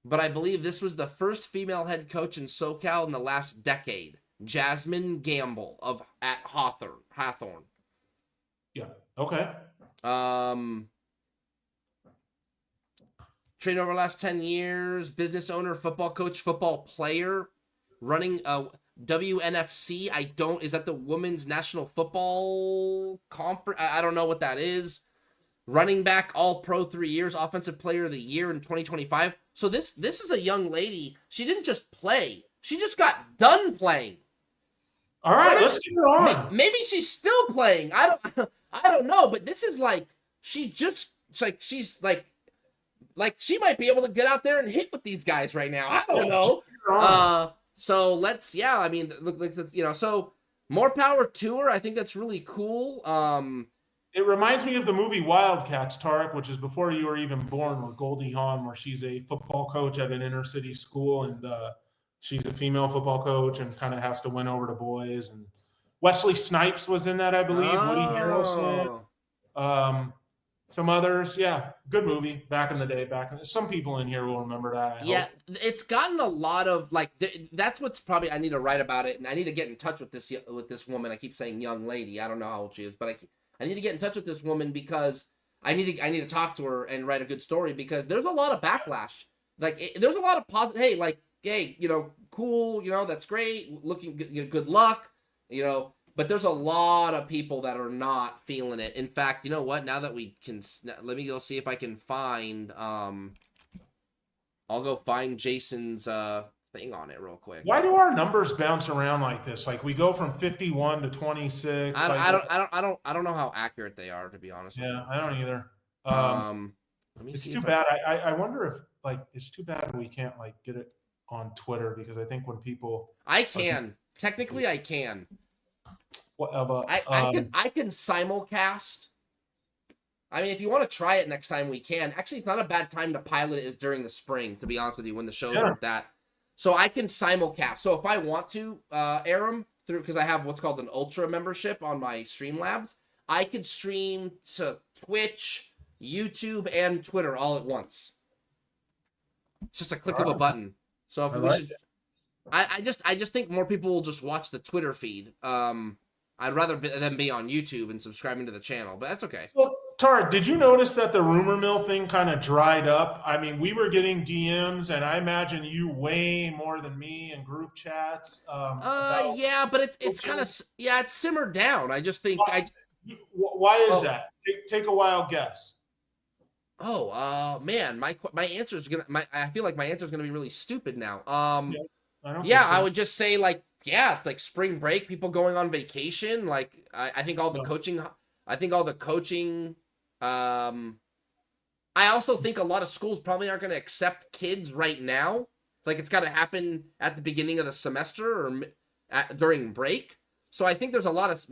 but I believe this was the first female head coach in SoCal in the last decade. Jasmine Gamble at Hawthorne. Yeah, okay. Trained over the last 10 years, business owner, football coach, football player, running a WNFC. Is that the Women's National Football Conference? I don't know what that is. Running back, all pro 3 years, offensive player of the year in 2025. So this is a young lady. She didn't just play. She just got done playing. All right, let's get her on. Maybe she's still playing. I don't know, but this is like, she's like she might be able to get out there and hit with these guys right now. I don't know. So let's, so more power to her. I think that's really cool. It reminds me of the movie Wildcats, Tarek, which is before you were even born, with Goldie Hawn, where she's a football coach at an inner city school, and she's a female football coach and kind of has to win over the boys. And Wesley Snipes was in that, I believe. Woody Harrelson. Some others, good movie back in the day. Some people in here will remember that. It's gotten a lot of that's what's probably I need to write about it, and I need to get in touch with this woman. I keep saying young lady. I don't know how old she is, but I need to get in touch with this woman because I need to talk to her and write a good story because there's a lot of backlash. There's a lot of positive. Hey, cool. That's great. Looking good. Good luck. But there's a lot of people that are not feeling it. In fact, you know what? Now that we can, let me go see if I can find, I'll go find Jason's thing on it real quick. Why do our numbers bounce around like this? Like we go from 51 to 26. I don't know how accurate they are, to be honest with you. I don't either. Let me it's see too bad. I wonder if it's too bad we can't get it on Twitter, because I think when people technically I can. Whatever. I can simulcast. I mean, if you want to try it next time, we can. Actually, it's not a bad time to pilot it is during the spring, to be honest with you, when the shows aren't that. So I can simulcast. So if I want to, Aram, because I have what's called an Ultra membership on my Streamlabs, I could stream to Twitch, YouTube, and Twitter all at once. It's just a click of a button. So if we should, I just think more people will just watch the Twitter feed. I'd rather them be on YouTube and subscribing to the channel, but that's okay. Well, Tarek, did you notice that the rumor mill thing kind of dried up? I mean, we were getting DMs, and I imagine you way more than me in group chats about. Yeah, but it's kind of, yeah, it's simmered down. I just think Why is that? Take a wild guess. Man, my answer is I feel like my answer is gonna be really stupid now. I would just say like, yeah, it's like spring break, people going on vacation. Like I think all the coaching. I also think a lot of schools probably aren't going to accept kids right now. Like it's got to happen at the beginning of the semester or during break. So I think there's a lot of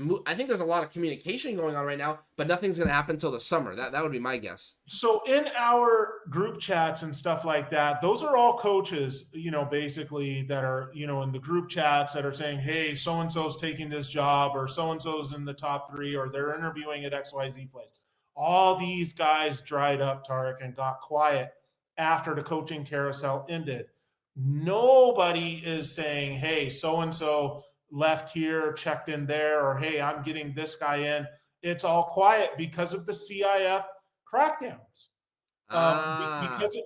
communication going on right now, but nothing's going to happen until the summer. That would be my guess. So in our group chats and stuff like that, those are all coaches, basically that are, in the group chats that are saying, hey, so-and-so's taking this job, or so-and-so's in the top 3, or they're interviewing at XYZ place. All these guys dried up, Tarek, and got quiet after the coaching carousel ended. Nobody is saying, hey, so-and-so left here, checked in there, or hey, I'm getting this guy in. It's all quiet because of the CIF crackdowns.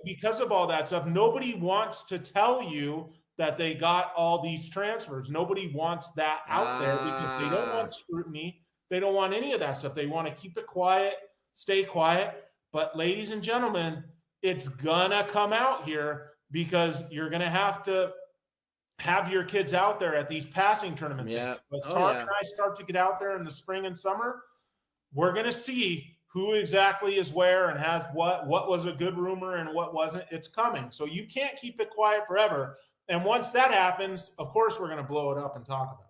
Because of all that stuff, nobody wants to tell you that they got all these transfers. Nobody wants that out there because they don't want scrutiny. They don't want any of that stuff. They want to keep it quiet, stay quiet. But ladies and gentlemen, it's gonna come out here because you're gonna have to have your kids out there at these passing tournament things. As Tarek and I start to get out there in the spring and summer, we're going to see who exactly is where and has what was a good rumor and what wasn't. It's coming. So you can't keep it quiet forever. And once that happens, of course, we're going to blow it up and talk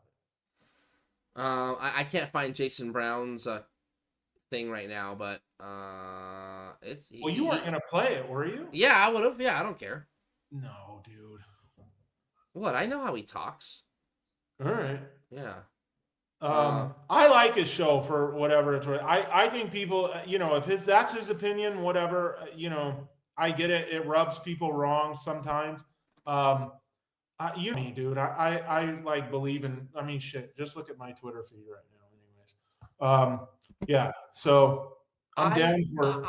about it. I can't find Jason Brown's thing right now, but you weren't going to play it, were you? Yeah, I would have. Yeah, I don't care. No, dude. What? I know how he talks. All right. Yeah. I like his show for whatever it's worth. I think people, if that's his opinion, whatever, I get it. It rubs people wrong sometimes. Dude, I like believe in, shit, just look at my Twitter feed right now anyways. Yeah. So I'm down for.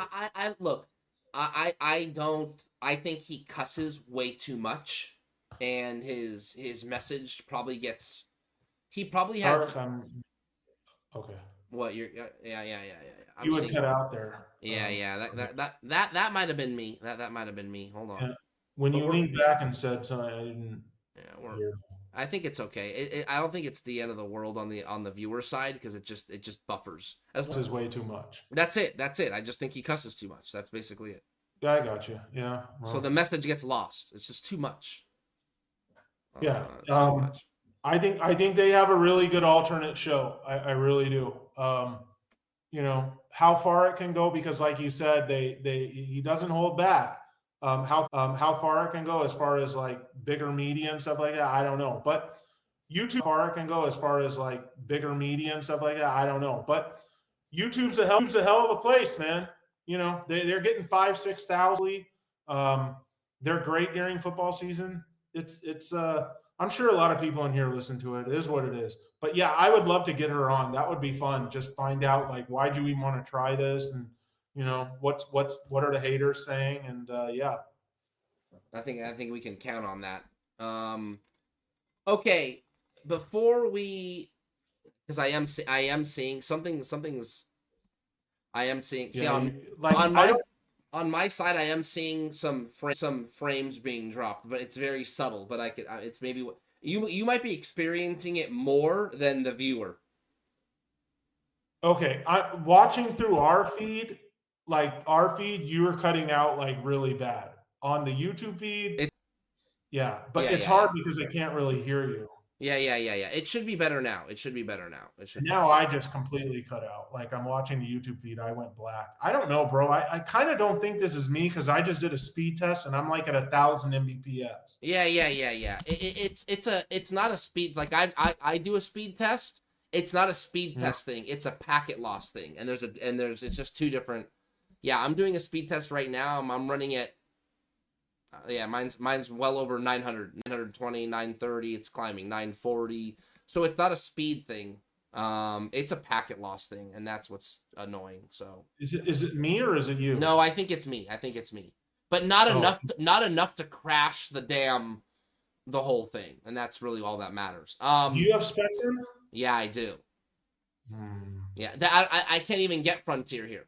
I think he cusses way too much. And his message probably gets. He probably has. Okay. What you're? Yeah. You would cut out there. Yeah. That might have been me. That might have been me. Hold on. Yeah. When you leaned back and said something, I didn't. Yeah, I think it's okay. I don't think it's the end of the world on the viewer side because it just buffers. This is way too much. That's it. I just think he cusses too much. That's basically it. Yeah, I got you. Yeah. Well, so the message gets lost. It's just too much. Yeah. I think they have a really good alternate show. I really do. How far it can go, because like you said, he doesn't hold back. How far it can go as far as like bigger media and stuff like that, I don't know. But YouTube, how far it can go as far as like bigger media and stuff like that, I don't know. But YouTube's a hell of a place, man. They're getting 5,000-6,000. They're great during football season. It's I'm sure a lot of people in here listen to it. It is what it is. But yeah, I would love to get her on. That would be fun. Just find out like why do we want to try this, and what are the haters saying, and yeah. I think we can count on that. Okay, before we, because I am seeing something's. I am seeing. Yeah, on my side, I am seeing some frames being dropped, but it's very subtle. But it's maybe you might be experiencing it more than the viewer. Okay, watching through our feed, you were cutting out like really bad on the YouTube feed. It's hard because I can't really hear you. Yeah. It should be better now. I just completely cut out. Like I'm watching the YouTube feed, I went black. I don't know, bro. I kind of don't think this is me because I just did a speed test and I'm like at 1,000 Mbps. Yeah. It's not a speed, like I do a speed test. It's not a speed test thing. It's a packet loss thing. And it's just two different. Yeah, I'm doing a speed test right now. I'm running it. Mine's well over 900, 920, 930. It's climbing 940. So it's not a speed thing. It's a packet loss thing, and that's what's annoying. So Is it me or is it you? no, I think it's me. But not enough to crash the whole thing, and that's really all that matters. Do you have Spectrum? Yeah, I do. Hmm. Yeah, I can't even get Frontier here.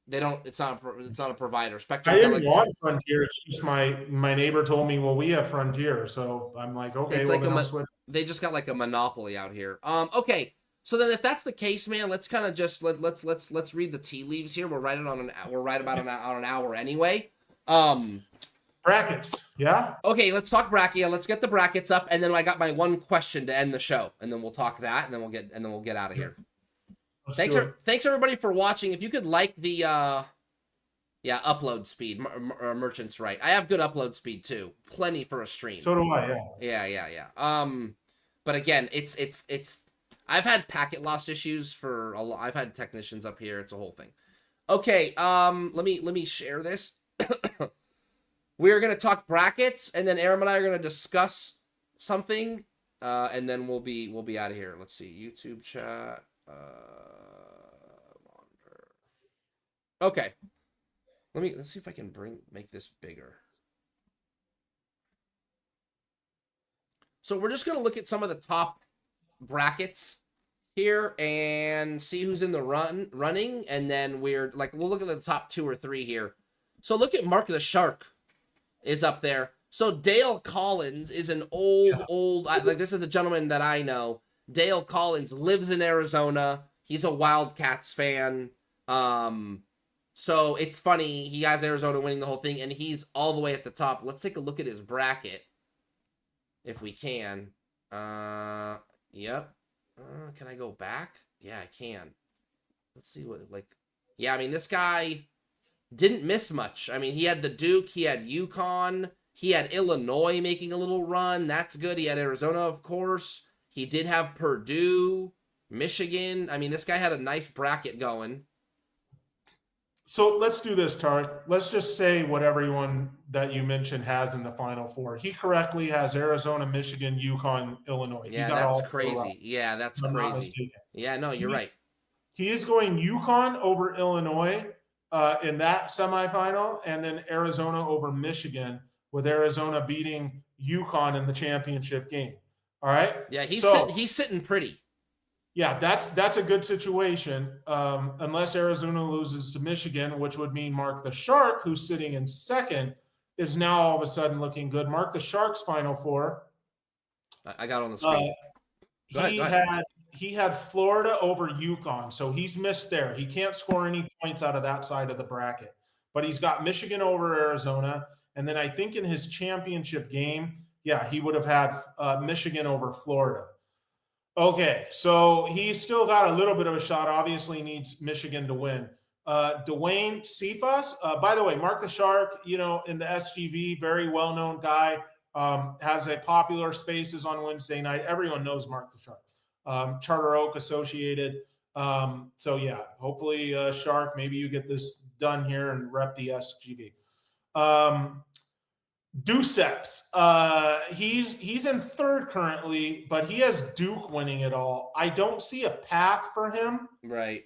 They don't. It's not a provider. Spectrum. I didn't want Frontier. It's just my neighbor told me, well, we have Frontier, so I'm like, okay, It's well, like then I'll switch. they just got like a monopoly out here. Okay. So then, if that's the case, man, let's kind of just let's read the tea leaves here. We're right about an hour anyway. Brackets, yeah. Okay, let's talk bracket. Yeah, let's get the brackets up, and then I got my one question to end the show, and then we'll talk that, and then we'll get out of here. Thanks everybody for watching. If you could like the upload speed, merchants right. I have good upload speed too, plenty for a stream. So do I. Yeah. Yeah. But again, it's I've had packet loss issues for a lot. I've had technicians up here. It's a whole thing. Okay. Let me share this. We're gonna talk brackets, and then Aram and I are gonna discuss something, and then we'll be out of here. Let's see, YouTube chat. Monitor. Okay. Let's see if I can make this bigger. So we're just gonna look at some of the top brackets here and see who's in the running, and then we'll look at the top 2 or 3 here. So look at Mark the Shark is up there. So Dale Collins is an old this is a gentleman that I know. Dale Collins lives in Arizona. He's a Wildcats fan. So it's funny. He has Arizona winning the whole thing, and he's all the way at the top. Let's take a look at his bracket, if we can. Yep. Can I go back? Yeah, I can. Let's see what, yeah, I mean, this guy didn't miss much. I mean, he had the Duke, he had UConn, he had Illinois making a little run. That's good. He had Arizona, of course. He did have Purdue, Michigan. I mean, this guy had a nice bracket going. So let's do this, Tarek. Let's just say what everyone that you mentioned has in the Final Four. He correctly has Arizona, Michigan, UConn, Illinois. Yeah, that's crazy. Yeah, that's crazy. Yeah, no, you're right. He is going UConn over Illinois in that semifinal, and then Arizona over Michigan, with Arizona beating UConn in the championship game. All right. Yeah, he's sitting pretty. Yeah, that's a good situation, unless Arizona loses to Michigan, which would mean Mark the Shark, who's sitting in second, is now all of a sudden looking good. Mark the Shark's Final Four. I got on the screen. He had Florida over UConn, so he's missed there. He can't score any points out of that side of the bracket. But he's got Michigan over Arizona, and then I think in his championship game, yeah, he would have had Michigan over Florida. Okay, so he's still got a little bit of a shot. Obviously needs Michigan to win. Dwayne Cephas, by the way, Mark the Shark, in the SGV, very well-known guy, has a popular Spaces on Wednesday night. Everyone knows Mark the Shark. Charter Oak Associated. So yeah, hopefully Shark, maybe you get this done here and rep the SGV. Duceps, he's in third currently, but he has Duke winning it all. I don't see a path for him, right?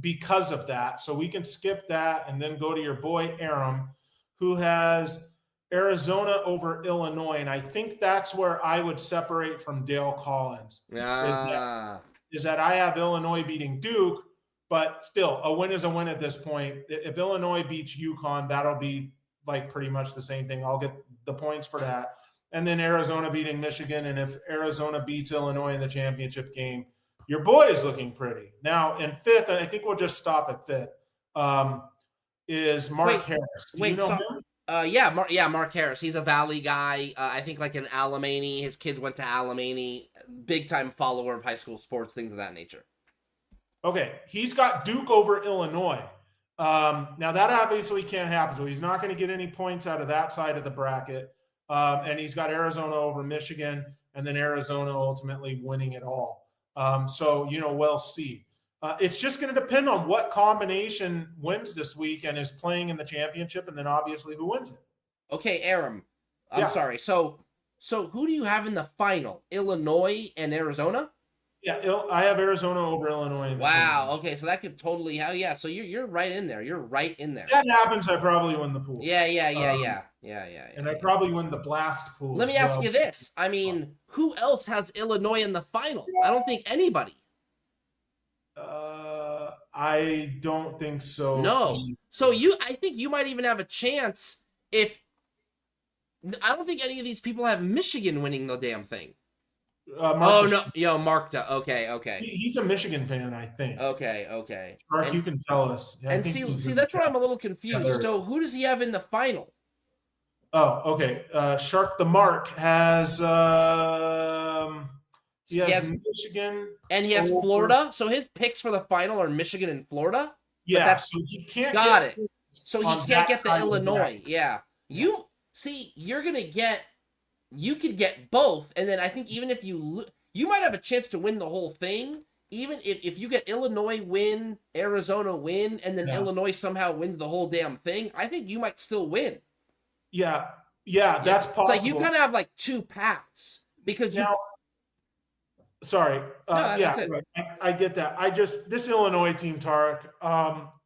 Because of that, so we can skip that and then go to your boy Aram, who has Arizona over Illinois, and I think that's where I would separate from Dale Collins. Is that I have Illinois beating Duke, but still, a win is a win at this point. If Illinois beats UConn, that'll be like pretty much the same thing. I'll get the points for that. And then Arizona beating Michigan. And if Arizona beats Illinois in the championship game, your boy is looking pretty. Now in fifth, and I think we'll just stop at fifth, is Mark Harris. Do you know him? Mark Harris. He's a Valley guy. I think like in Alamany. His kids went to Alamany. Big time follower of high school sports, things of that nature. Okay. He's got Duke over Illinois. Now that obviously can't happen. So he's not going to get any points out of that side of the bracket. And he's got Arizona over Michigan, and then Arizona ultimately winning it all. So, we'll see. It's just going to depend on what combination wins this week and is playing in the championship, and then obviously who wins it. Okay, Aram. I'm sorry. So who do you have in the final? Illinois and Arizona? Yeah, I have Arizona over Illinois. In the Wow. tournament. Okay, so that could totally how yeah. So you're right in there. You're right in there. If that happens, I probably win the pool. Yeah. And I probably win the blast pool. Let me ask you this. I mean, who else has Illinois in the final? I don't think anybody. I don't think so. No. So I think you might even have a chance if I don't think any of these people have Michigan winning the damn thing. Mark. Okay. He's a Michigan fan, I think. Okay. Mark, you can tell us. Yeah, and see, that's where I'm a little confused. So who does he have in the final? Oh, okay. Shark the Mark has he has Michigan and he has Florida. So his picks for the final are Michigan and Florida. Yeah, so he can't So he can't get the Illinois. Yeah. You could get both, and then I think even if you might have a chance to win the whole thing. Even if you get Illinois win, Arizona win, and then Illinois somehow wins the whole damn thing, I think you might still win. Yeah, that's possible. It's like you kind of have like two paths because you. Sorry. That's it. I get that. This Illinois team, Tarek.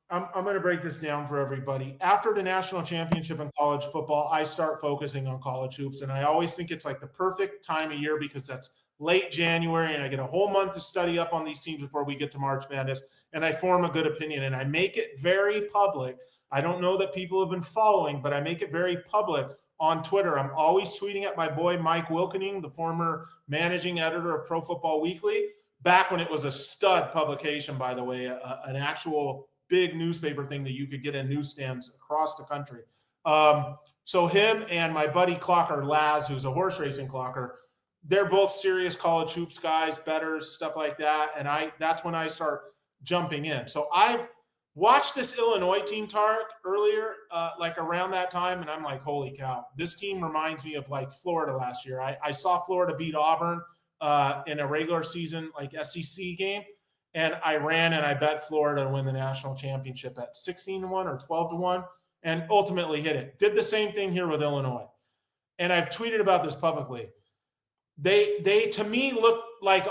I'm going to break this down for everybody. After the national championship in college football, I start focusing on college hoops, and I always think it's like the perfect time of year because that's late January, and I get a whole month to study up on these teams before we get to March Madness, and I form a good opinion, and I make it very public. I don't know that people have been following, but I make it very public on Twitter. I'm always tweeting at my boy Mike Wilkening, the former managing editor of Pro Football Weekly, back when it was a stud publication, by the way, an actual big newspaper thing that you could get in newsstands across the country. So him and my buddy Clocker Laz, who's a horse racing clocker, they're both serious college hoops guys, bettors, stuff like that. And that's when I start jumping in. So I've watched this Illinois team, Tarek, earlier, like around that time. And I'm like, holy cow, this team reminds me of like Florida last year. I saw Florida beat Auburn in a regular season, like SEC game. And I ran and I bet Florida to win the national championship at 16-1 or 12-1 and ultimately hit it. Did the same thing here with Illinois. And I've tweeted about this publicly. They to me look like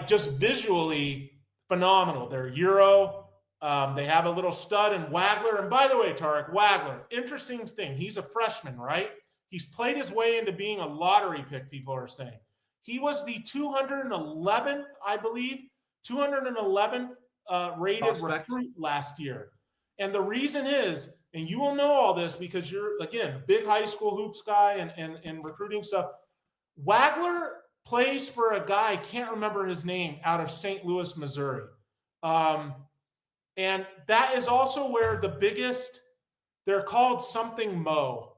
just visually phenomenal. They're Euro. They have a little stud in Wagler. And by the way, Tarek, Wagler, interesting thing. He's a freshman, right? He's played his way into being a lottery pick, people are saying. He was the 211th, I believe, 211th rated recruit last year. And the reason is, and you will know all this because you're, again, a big high school hoops guy and recruiting stuff. Wagler plays for a guy, I can't remember his name, out of St. Louis, Missouri. And that is also where the biggest, they're called something Mo.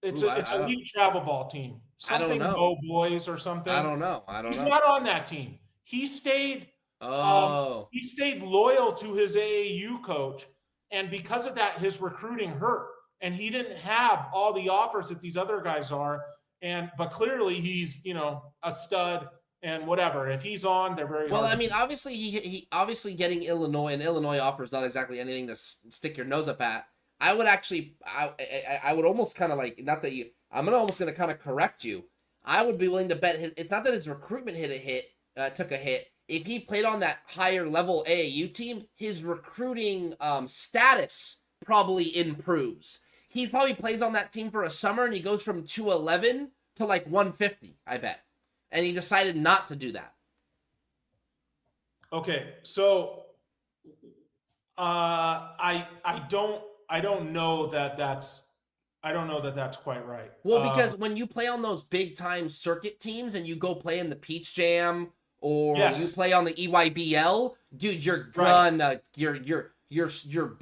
It's a elite travel ball team. Something Mo Boys or something. I don't know. He's not on that team. He stayed loyal to his AAU coach. And because of that, his recruiting hurt. And he didn't have all the offers that these other guys are. But clearly he's, a stud and whatever. If he's on, they're very well. I mean, obviously he obviously getting Illinois, and Illinois offers not exactly anything to stick your nose up at. I would actually, I would almost kind of like, not that you, I'm almost going to kind of correct you. I would be willing to bet it's not that his recruitment took a hit. If he played on that higher level AAU team, his recruiting status probably improves. He probably plays on that team for a summer and he goes from 211 to like 150, I bet. And he decided not to do that. Okay, so I don't know that that's quite right. Well, because when you play on those big time circuit teams and you go play in the Peach Jam or you play on the EYBL, dude, you're gonna your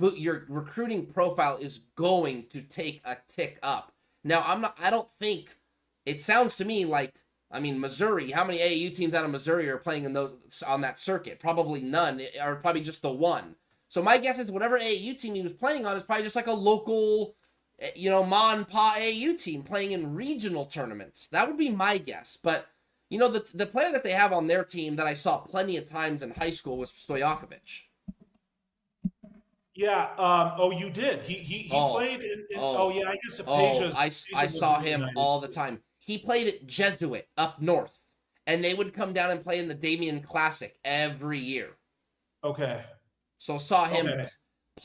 recruiting profile is going to take a tick up. Now, I don't think it sounds to me like, I mean, Missouri, how many AAU teams out of Missouri are playing on that circuit? Probably none, or probably just the one. So my guess is whatever AAU team he was playing on is probably just like a local, ma and pa AAU team playing in regional tournaments. That would be my guess. But, the player that they have on their team that I saw plenty of times in high school was Stojakovic. Yeah. You did. He played in I guess Apacia's. I saw him all the time. He played at Jesuit up north, and they would come down and play in the Damien Classic every year. Okay. So saw him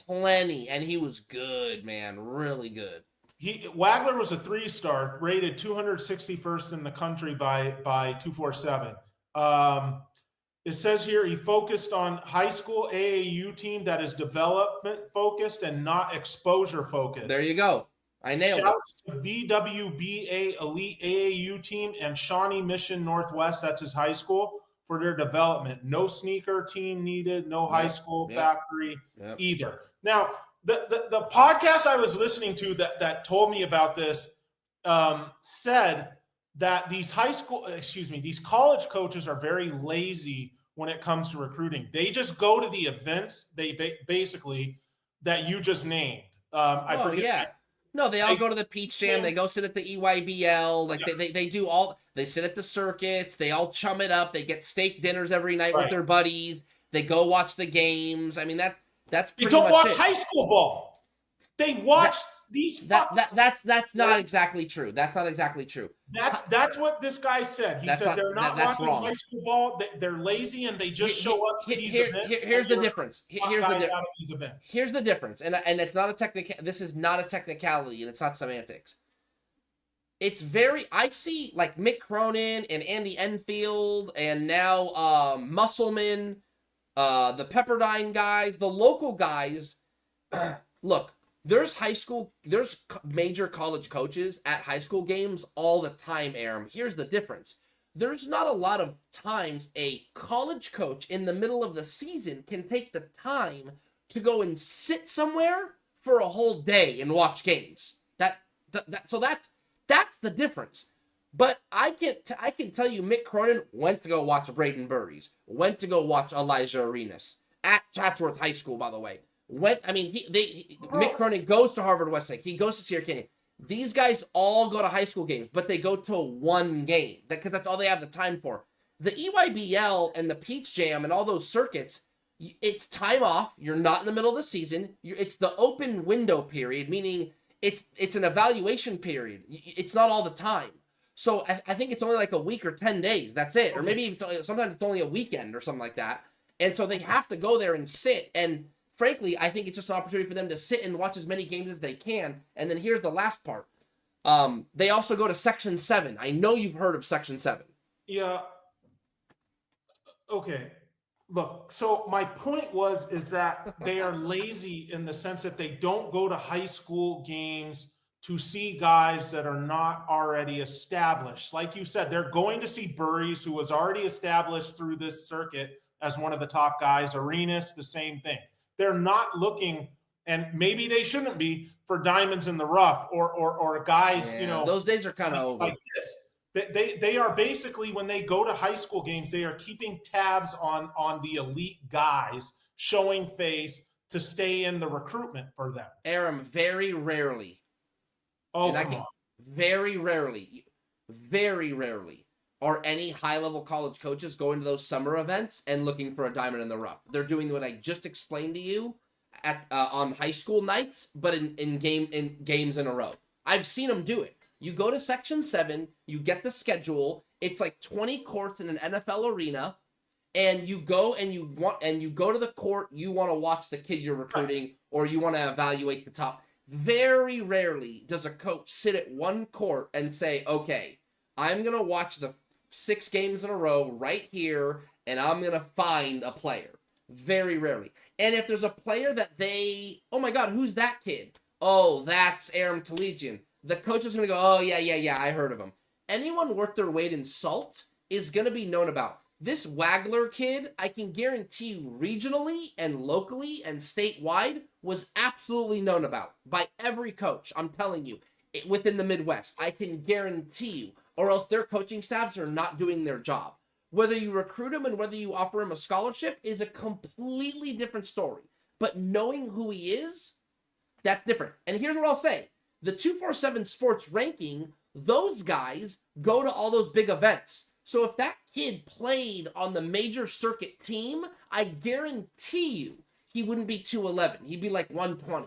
plenty, and he was good, man, really good. Wagler was a 3-star, rated 261st in the country by 247. It says here he focused on high school AAU team that is development focused and not exposure focused. There you go. I nailed it. Shouts to VWBA Elite AAU team and Shawnee Mission Northwest, that's his high school, for their development. No sneaker team needed, no high school factory either. Now, the podcast I was listening to that told me about this said that these these college coaches are very lazy when it comes to recruiting. They just go to the events basically that you just named. I forget. No, they all go to the Peach Jam. They go sit at the EYBL. Like they sit at the circuits. They all chum it up. They get steak dinners every night with their buddies. They go watch the games. I mean, that's pretty much it. You don't watch high school ball. They watch these. That's not exactly true. That's not exactly true. That's what this guy said. He said they're not watching high school ball. They're lazy and they just show up to these events. Here's the difference. Here's the difference. And it's not a technical. This is not a technicality, and it's not semantics. It's I see like Mick Cronin and Andy Enfield and now Musselman, the Pepperdine guys, the local guys. Look. There's major college coaches at high school games all the time, Aram. Here's the difference. There's not a lot of times a college coach in the middle of the season can take the time to go and sit somewhere for a whole day and watch games. So that's the difference. But I can tell you Mick Cronin went to go watch Braden Burries, went to go watch Elijah Arenas at Chatsworth High School, by the way. Mick Cronin goes to Harvard Westlake. He goes to Sierra Canyon. These guys all go to high school games, but they go to one game because that's all they have the time for. The EYBL and the Peach Jam and all those circuits, it's time off. You're not in the middle of the season. It's the open window period, meaning it's an evaluation period. It's not all the time. So I think it's only like a week or 10 days. That's it. Or maybe sometimes it's only a weekend or something like that. And so they have to go there and sit. And frankly, I think it's just an opportunity for them to sit and watch as many games as they can. And then here's the last part. They also go to Section 7. I know you've heard of Section 7. Yeah. Okay. Look, so my point is that they are lazy in the sense that they don't go to high school games to see guys that are not already established. Like you said, they're going to see Burries, who was already established through this circuit as one of the top guys. Arenas, the same thing. They're not looking, and maybe they shouldn't be, for diamonds in the rough or guys, those days are kind of over. Like this. They are basically, when they go to high school games, they are keeping tabs on the elite guys, showing face to stay in the recruitment for them. Aram, very rarely. Very rarely are any high-level college coaches going to those summer events and looking for a diamond in the rough. They're doing what I just explained to you at on high school nights, but in games in a row. I've seen them do it. You go to Section 7, you get the schedule. It's like 20 courts in an NFL arena, and you go to the court. You want to watch the kid you're recruiting, or you want to evaluate the top. Very rarely does a coach sit at one court and say, "Okay, I'm gonna watch the 6 games in a row right here, and I'm gonna find a player." Very rarely. And if there's a player that oh my God, who's that kid? Oh, that's Aram Tolegian. The coach is going to go, oh, yeah, I heard of him. Anyone worth their weight in salt is going to be known about. This Wagler kid, I can guarantee you regionally and locally and statewide was absolutely known about by every coach. I'm telling you, within the Midwest, I can guarantee you, or else their coaching staffs are not doing their job. Whether you recruit him and whether you offer him a scholarship is a completely different story. But knowing who he is, that's different. And here's what I'll say. The 247 Sports ranking, those guys go to all those big events. So if that kid played on the major circuit team, I guarantee you he wouldn't be 211. He'd be like 120.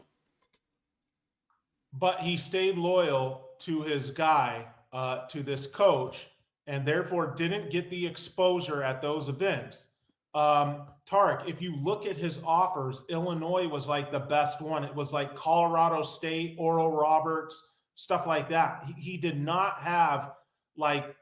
But he stayed loyal to his guy, to this coach, and therefore didn't get the exposure at those events. Tarek, if you look at his offers, Illinois was like the best one. It was like Colorado State, Oral Roberts, stuff like that. He did not have like,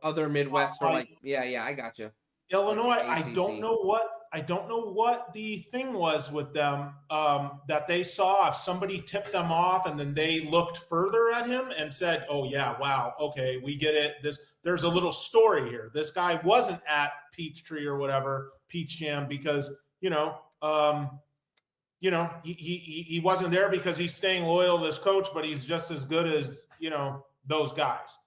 other Midwest or like, yeah, I got you. Illinois, like I don't know what the thing was with them that they saw. If somebody tipped them off and then they looked further at him and said, "Oh yeah, wow, okay, we get it. There's a little story here. This guy wasn't at Peachtree or whatever, Peach Jam, because he wasn't there because he's staying loyal to this coach, but he's just as good as those guys."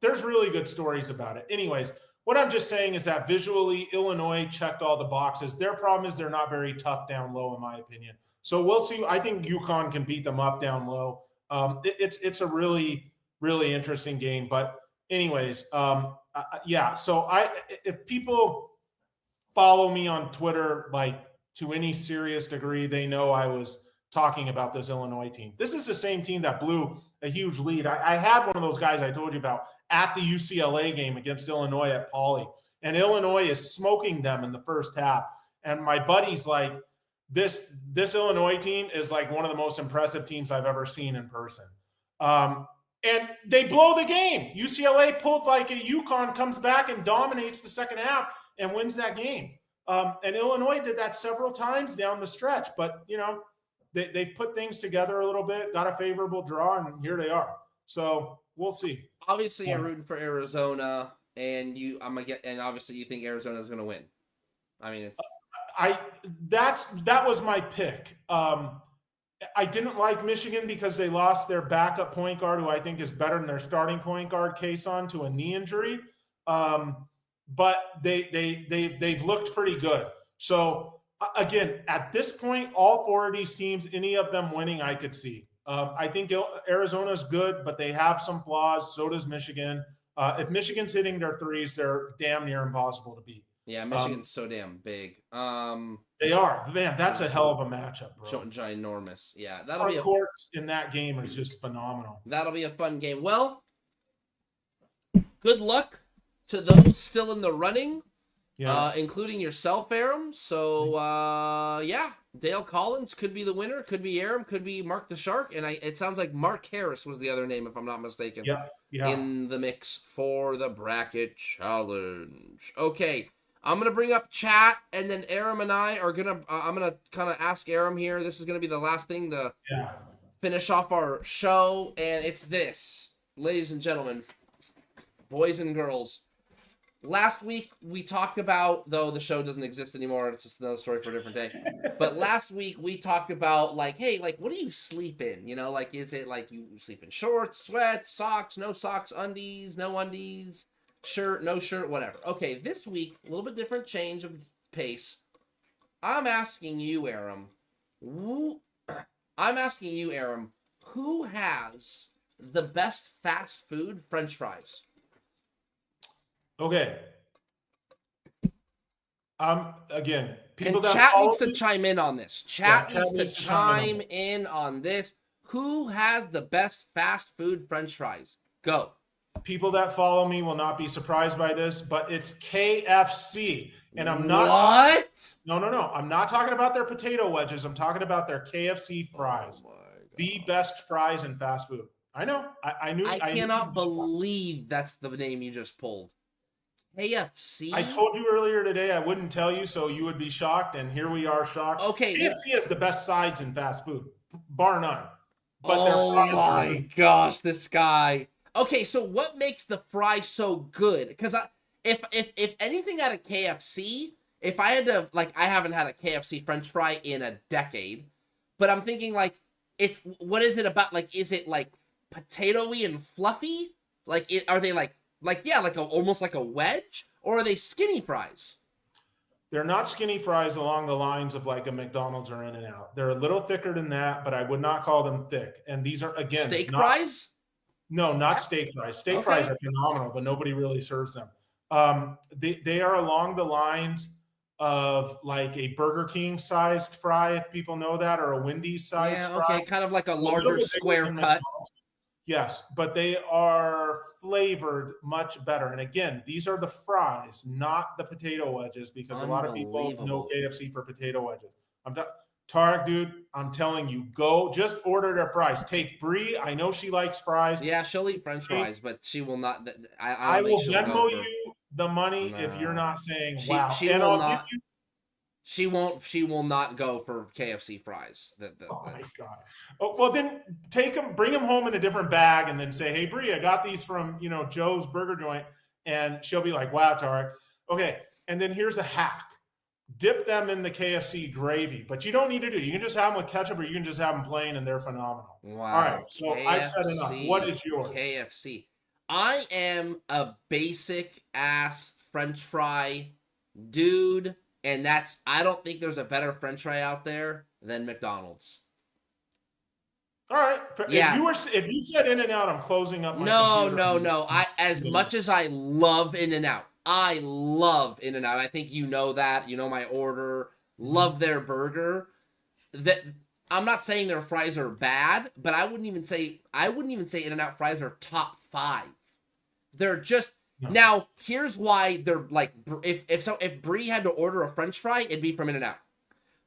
There's really good stories about it. Anyways. What I'm just saying is that visually, Illinois checked all the boxes. Their problem is they're not very tough down low, in my opinion. So we'll see. I think UConn can beat them up down low. It's a really, really interesting game. But anyways, yeah. So if people follow me on Twitter, like to any serious degree, they know I was talking about this Illinois team. This is the same team that blew a huge lead. I had one of those guys I told you about at the UCLA game against Illinois at Pauley. And Illinois is smoking them in the first half. And my buddy's like, this Illinois team is like one of the most impressive teams I've ever seen in person. And they blow the game. UCLA pulled like a UConn, comes back and dominates the second half and wins that game. And Illinois did that several times down the stretch. But, they've put things together a little bit, got a favorable draw, and here they are. So we'll see. Obviously, you're rooting for Arizona, and obviously you think Arizona is going to win. I mean, that was my pick. I didn't like Michigan because they lost their backup point guard, who I think is better than their starting point guard, Kason, to a knee injury. But they've looked pretty good. So again, at this point, all four of these teams, any of them winning, I could see. I think Arizona's good, but they have some flaws. So does Michigan. If Michigan's hitting their threes, they're damn near impossible to beat. Yeah, Michigan's so damn big. They are. Man, that's a hell of a matchup, bro. Ginormous. Yeah, that'll be courts in that game is just phenomenal. That'll be a fun game. Well, good luck to those still in the running, including yourself, Aram. So, yeah. Dale Collins could be the winner, could be Aram, could be Mark the Shark, and it sounds like Mark Harris was the other name, if I'm not mistaken. Yeah. In the mix for the bracket challenge. Okay, I'm gonna bring up chat, and then Aram and I are gonna. I'm gonna kind of ask Aram here. This is gonna be the last thing to finish off our show, and it's this, ladies and gentlemen, boys and girls. Last week, we talked about, though the show doesn't exist anymore, it's just another story for a different day. But last week, we talked about, like, hey, like, what do you sleep in? Like, is it like you sleep in shorts, sweats, socks, no socks, undies, no undies, shirt, no shirt, whatever. Okay, this week, a little bit different change of pace. I'm asking you, Aram, who has the best fast food French fries? Okay. Again, people that chat needs to chime in on this. Chat needs to chime in on this. Who has the best fast food French fries? Go. People that follow me will not be surprised by this, but it's KFC. And I'm not. What? No. I'm not talking about their potato wedges. I'm talking about their KFC fries. The best fries in fast food. I know. I cannot believe that's the name you just pulled. KFC? I told you earlier today I wouldn't tell you, so you would be shocked, and here we are shocked. Okay. KFC has the best sides in fast food, bar none. But oh my gosh, this guy. Okay, so what makes the fry so good? Because if anything at a KFC, if I had to, like, I haven't had a KFC French fry in a decade, but I'm thinking, like, what is it about? Like, is it, like, potato-y and fluffy? Like, are they, almost like a wedge? Or are they skinny fries? They're not skinny fries along the lines of like a McDonald's or In-N-Out. They're a little thicker than that, but I would not call them thick. And these are, again... Steak fries? No, not steak fries. Steak fries are phenomenal, but nobody really serves them. They are along the lines of like a Burger King sized fry, if people know that, or a Wendy's sized fry. Okay, kind of like a larger square cut. Yes, but they are flavored much better. And again, these are the fries, not the potato wedges, because a lot of people know KFC for potato wedges. Tarek, dude, I'm telling you, go just order their fries. Take Brie. I know she likes fries. Yeah, she'll eat French fries, but she will not. I will Venmo you the money if you're not saying wow. She and will I'll not. give you. She won't. She will not go for KFC fries. Oh my god. Oh, well, then take them, bring them home in a different bag, and then say, "Hey, Brie, I got these from Joe's Burger Joint," and she'll be like, "Wow, Tarek." Okay, and then here's a hack: dip them in the KFC gravy, but you don't need to do it. You can just have them with ketchup, or you can just have them plain, and they're phenomenal. Wow. All right, so KFC, I've said enough. What is yours? KFC. I am a basic ass French fry dude. And I don't think there's a better French fry out there than McDonald's. All right. Yeah. If you said In-N-Out, I'm closing up my computer. No. As much as I love In-N-Out, I love In-N-Out. I think you know that. You know my order. Love their burger. I'm not saying their fries are bad, but I wouldn't even say In-N-Out fries are top 5. They're just. No. Now, here's why they're like, if Brie had to order a French fry, it'd be from In-N-Out.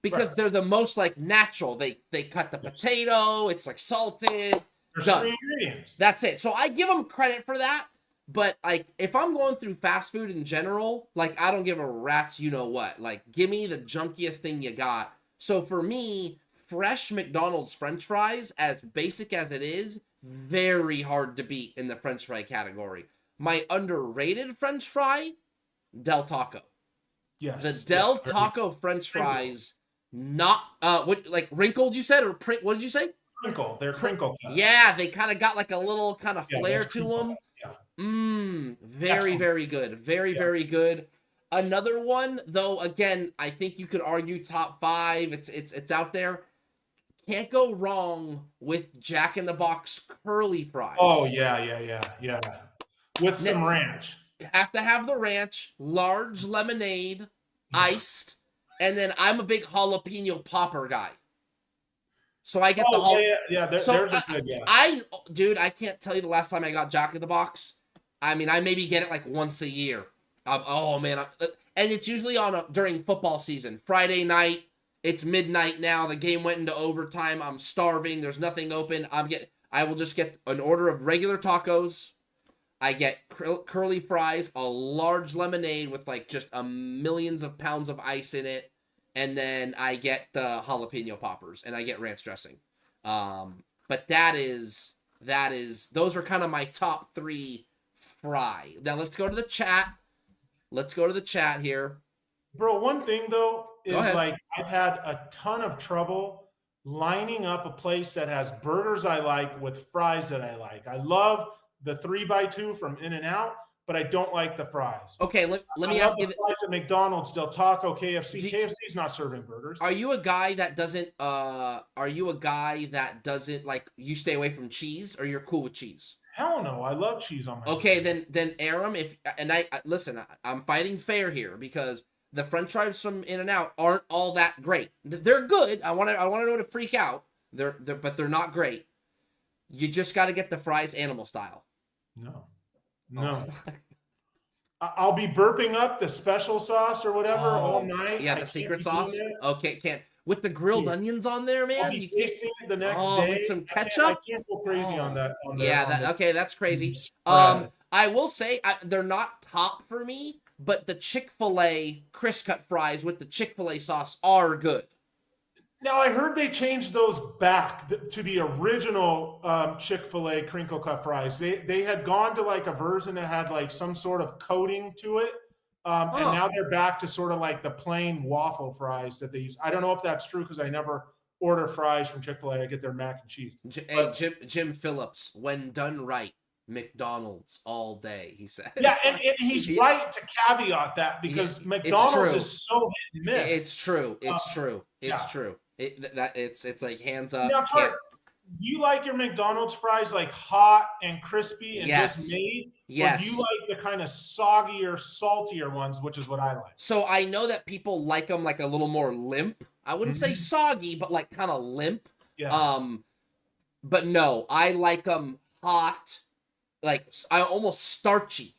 Because they're the most like natural. They cut the potato, it's like salted. There's 3 ingredients. That's it. So I give them credit for that. But like, if I'm going through fast food in general, like I don't give a rat's you know what. Like, give me the junkiest thing you got. So for me, fresh McDonald's French fries, as basic as it is, very hard to beat in the French fry category. My underrated French fry, Del Taco. Yes. The Del Taco French fries, not wrinkled, you said, or what did you say? Crinkle. They're crinkle cut. Yeah, they kind of got like a little kind of flair to them. Yeah. Very, very good. Very good. Another one, though, again, I think you could argue top 5. It's out there. Can't go wrong with Jack in the Box curly fries. Oh yeah. With some ranch. Have to have the ranch, large lemonade, iced, and then I'm a big jalapeno popper guy. So I get the whole. Yeah. They're just good. Yeah. I can't tell you the last time I got Jack in the Box. I mean, I maybe get it like once a year. And it's usually during football season. Friday night, it's midnight now. The game went into overtime. I'm starving. There's nothing open. I will just get an order of regular tacos. I get curly fries, a large lemonade with like just millions of pounds of ice in it, and then I get the jalapeno poppers, and I get ranch dressing. But those are kind of my top 3 fry. Now let's go to the chat. Let's go to the chat here. Bro, one thing though is like I've had a ton of trouble lining up a place that has burgers I like with fries that I like. I love the 3x2 from In-N-Out, but I don't like the fries. Okay, let me ask you. The fries at McDonald's, Del Taco, KFC. KFC's not serving burgers. Are you a guy that doesn't? Like you stay away from cheese, or you're cool with cheese? Hell no, I love cheese on my. Okay, then Aram, listen, I'm fighting fair here because the French fries from In-N-Out aren't all that great. They're good. I want to know to freak out. But they're not great. You just got to get the fries animal style. No. I'll be burping up the special sauce or whatever all night. Yeah, the secret sauce. Okay, can't with the grilled onions on there, man. I'll be tasting it the next day with some ketchup. I can't go crazy on that. That's crazy. I will say they're not top for me, but the Chick-fil-A crisp cut fries with the Chick-fil-A sauce are good. Now, I heard they changed those back to the original Chick-fil-A crinkle cut fries. They had gone to like a version that had like some sort of coating to it. And now they're back to sort of like the plain waffle fries that they use. I don't know if that's true because I never order fries from Chick-fil-A. I get their mac and cheese. Jim Phillips, when done right, McDonald's all day, he said. Yeah, and he's right to caviat that because McDonald's is so hit and miss. It's true. It's true. It's like hands up. Now, do you like your McDonald's fries like hot and crispy and just made? Yes. Or do you like the kind of soggier, saltier ones, which is what I like? So I know that people like them like a little more limp. I wouldn't say soggy, but like kind of limp. Yeah. But no, I like them hot, like I almost starchy,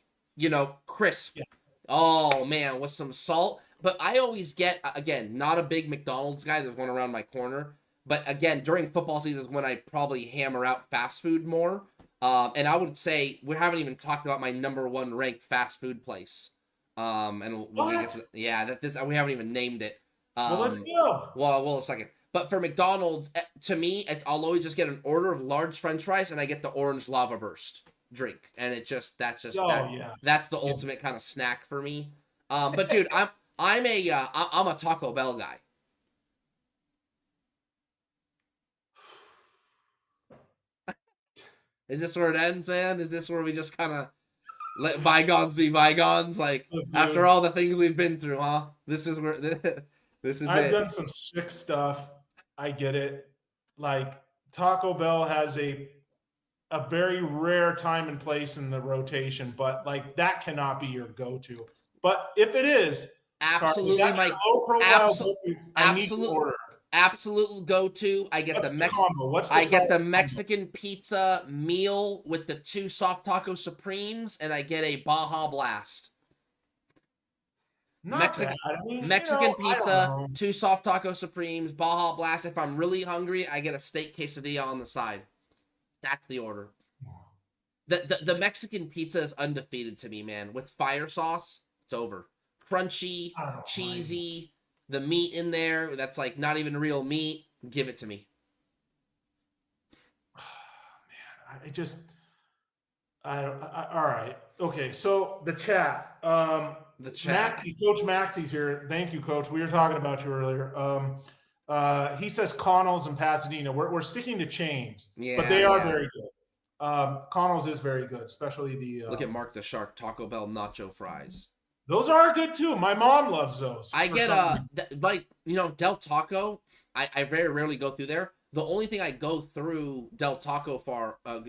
crisp. Yeah. Oh man, with some salt. But I always get, again, not a big McDonald's guy. There's one around my corner. But again, during football season is when I probably hammer out fast food more. And I would say we haven't even talked about my number one ranked fast food place. And we'll get to we haven't even named it. Well, let's go. Well, a second. But for McDonald's, to me, I'll always just get an order of large French fries, and I get the orange lava burst drink, and that's the ultimate kind of snack for me. But dude, I'm a Taco Bell guy. Is this where it ends, man? Is this where we just kind of let bygones be bygones? Like, after all the things we've been through, huh? This is where this is I've done some sick stuff. I get it. Like, Taco Bell has a very rare time and place in the rotation, but like that cannot be your go-to. But if it is, absolutely, Mike, absolute go-to. I get the Mexican pizza meal with the 2 soft taco supremes, and I get a Baja Blast. Mexican pizza, 2 soft taco supremes, Baja Blast. If I'm really hungry, I get a steak quesadilla on the side. That's the order. The Mexican pizza is undefeated to me, man. With fire sauce, it's over. Crunchy, cheesy, the meat in there, that's like not even real meat. Give it to me. Man, all right. Okay, so the chat. Coach Maxie's here. Thank you, Coach. We were talking about you earlier. He says Connell's in Pasadena. We're sticking to chains, but they are very good. Connell's is very good, especially the. Look at Mark the Shark, Taco Bell nacho fries. Those are good too. My mom loves those. I get Del Taco. I very rarely go through there. The only thing I go through Del Taco for are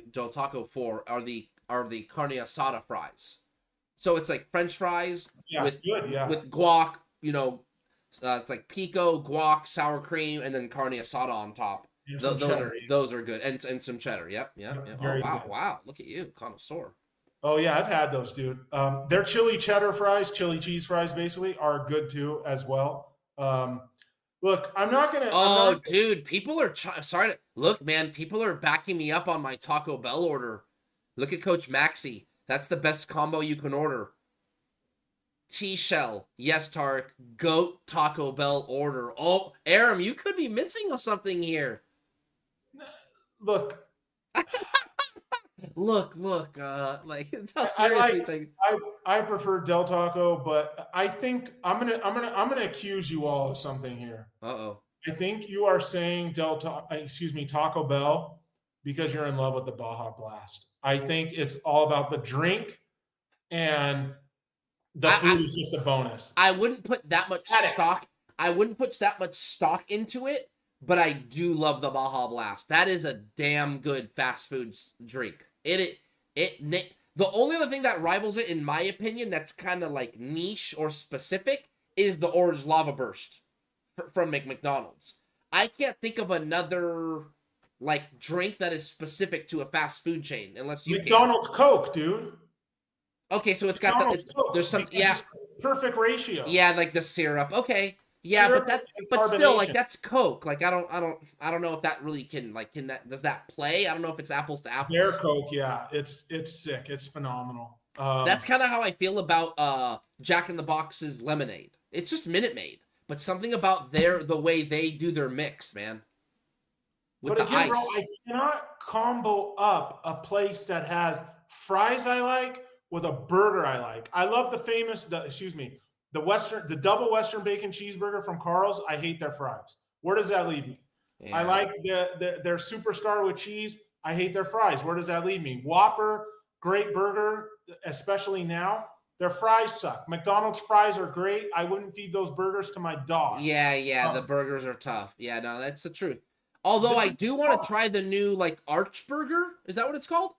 the carne asada fries. So it's like French fries with guac, it's like pico, guac, sour cream, and then carne asada on top. Those are good, and some cheddar. Yep. Oh wow! Look at you, connoisseur. Oh yeah, I've had those, dude. Their chili cheddar fries, chili cheese fries, basically are good too as well. Look, I'm not gonna. Dude, people are sorry. Look, man, people are backing me up on my Taco Bell order. Look at Coach Maxie. That's the best combo you can order. T-shell. Yes, Tarek. Goat Taco Bell order. Oh, Aram, you could be missing something here. Look. Look. Like, how seriously take. I prefer Del Taco, but I think I'm gonna accuse you all of something here. Uh-oh. I think you are saying Taco Bell because you're in love with the Baja Blast. I think it's all about the drink, and the food is just a bonus. I wouldn't put that much stock. I wouldn't put that much stock into it, but I do love the Baja Blast. That is a damn good fast food drink. The only other thing that rivals it, in my opinion, that's kind of like niche or specific, is the orange lava burst from McDonald's. I can't think of another like drink that is specific to a fast food chain, unless you McDonald's Coke, dude. Okay, so it's got there's some perfect ratio. Yeah, like the syrup. Okay, yeah, syrup, but still, like that's Coke. Like I don't know if that really does that play? I don't know if it's apples to apples. Their Coke, yeah, it's sick. It's phenomenal. That's kind of how I feel about Jack in the Box's lemonade. It's just Minute Maid, but something about the way they do their mix, man. But again, bro, I cannot combo up a place that has fries I like with a burger I like. I love the double Western bacon cheeseburger from Carl's. I hate their fries. Where does that leave me? Yeah. I like their superstar with cheese. I hate their fries. Where does that leave me? Whopper, great burger, especially now. Their fries suck. McDonald's fries are great. I wouldn't feed those burgers to my dog. Yeah, the burgers are tough. Yeah, no, that's the truth. Although I do want to try the new Arch Burger. Is that what it's called?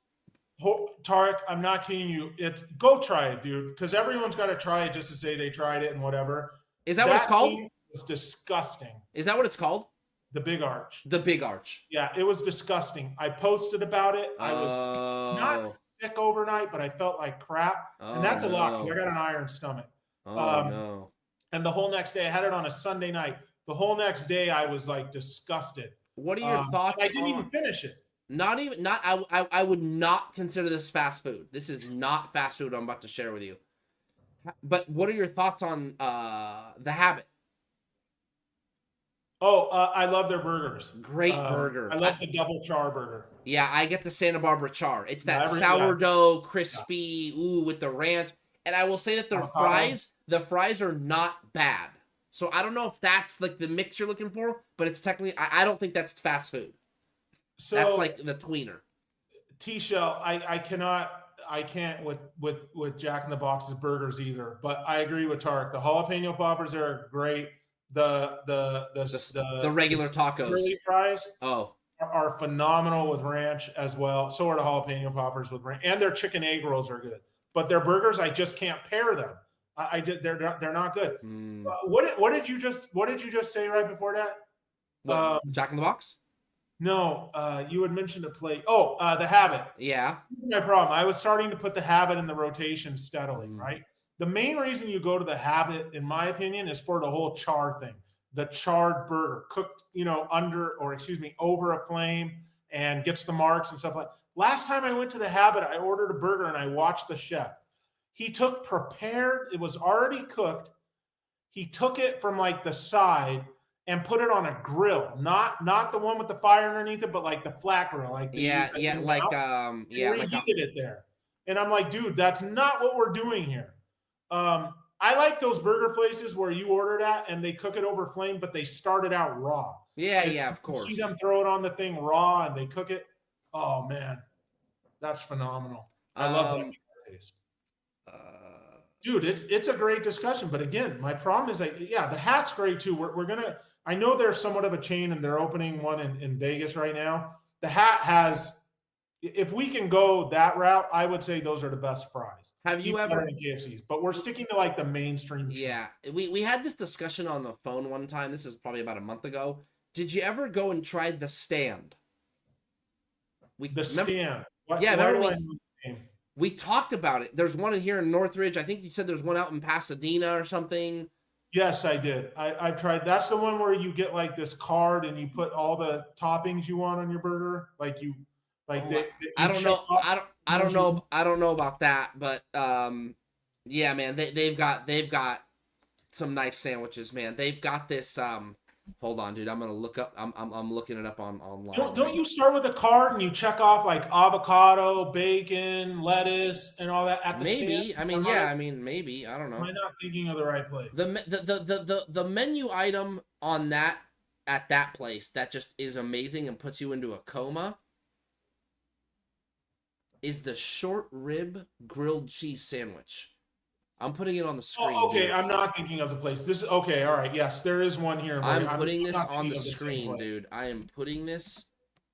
Tarek, I'm not kidding you. Go try it, dude. Because everyone's got to try it just to say they tried it and whatever. Is that what it's called? It's disgusting. Is that what it's called? The Big Arch. The Big Arch. Yeah, it was disgusting. I posted about it. I was not sick overnight, but I felt like crap. And that's a lot because I got an iron stomach. No. And the whole next day, I had it on a Sunday night. The whole next day, I was like disgusted. What are your thoughts? I didn't even finish it. I would not consider this fast food. This is not fast food I'm about to share with you. But what are your thoughts on The Habit? Oh, I love their burgers. Great burger. I love the double char burger. Yeah, I get the Santa Barbara char. It's that sourdough, crispy, with the ranch. And I will say that the fries are not bad. So I don't know if that's like the mix you're looking for, but it's technically, I don't think that's fast food. So that's like the tweener. T-Shell, I can't with Jack in the Box's burgers either, but I agree with Tarek. The jalapeno poppers are great. The regular tacos, curly fries, are phenomenal with ranch as well. So are the jalapeno poppers with ranch, and their chicken egg rolls are good. But their burgers, I just can't pair them. They're not good. What did you just say right before that? Jack in the Box? No, you had mentioned a plate. The Habit. Yeah. My problem. I was starting to put the Habit in the rotation steadily, right? The main reason you go to the Habit, in my opinion, is for the whole char thing. The charred burger, cooked, over a flame and gets the marks and stuff like that. Last time I went to the Habit, I ordered a burger and I watched the chef. He took prepared, it was already cooked. He took it from like the side and put it on a grill, not the one with the fire underneath it, but like the flat grill, like he reheated it there. And I'm like, dude, that's not what we're doing here. I like those burger places where you order that and they cook it over flame, but they start it out raw. Yeah, of course. See them throw it on the thing raw and they cook it. Oh man, that's phenomenal. I love that taste. Dude, it's a great discussion, but again, my problem is the Hat's great too. We're gonna. I know they're somewhat of a chain, and they're opening one in Vegas right now. The Hat has. If we can go that route, I would say those are the best fries. Have you ever in KFC's? But we're sticking to like the mainstream. Yeah, we had this discussion on the phone one time. This is probably about a month ago. Did you ever go and try the Stand? Stand. We talked about it. There's one in here in Northridge. I think you said there's one out in Pasadena or something. Yes, I did. I've tried. That's the one where you get like this card and you put all the toppings you want on your burger. I don't know about that, but yeah, man, they've got some nice sandwiches, man. They've got this hold on, dude. I'm gonna look up. I'm looking it up online. Don't you start with a card and you check off like avocado, bacon, lettuce, and all that at the stand? Maybe. I don't know. Am I not thinking of the right place? The menu item on that at that place that just is amazing and puts you into a coma is the short rib grilled cheese sandwich. I'm putting it on the screen. Oh, okay, dude. I'm not thinking of the place. This is okay. All right, yes, there is one here. I'm putting this on the screen, dude. I am putting this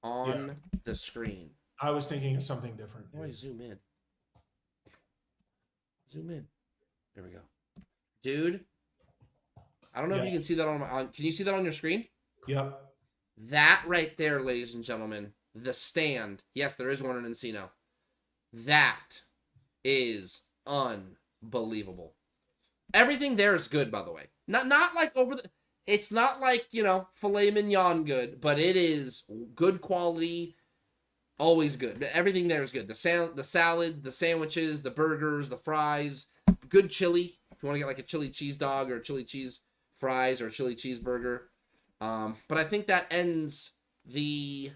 on the screen. I was thinking of something different. Why do I zoom in? Zoom in. There we go, dude. I don't know if you can see that can you see that on your screen? Yep. That right there, ladies and gentlemen, the Stand. Yes, there is one in Encino. That is unbelievable. Everything there is good, by the way. Not like it's not like, filet mignon good, but it is good quality, always good. Everything there is good. The salads, the sandwiches, the burgers, the fries, good chili. If you want to get like a chili cheese dog or a chili cheese fries or a chili cheeseburger. But I think that ends the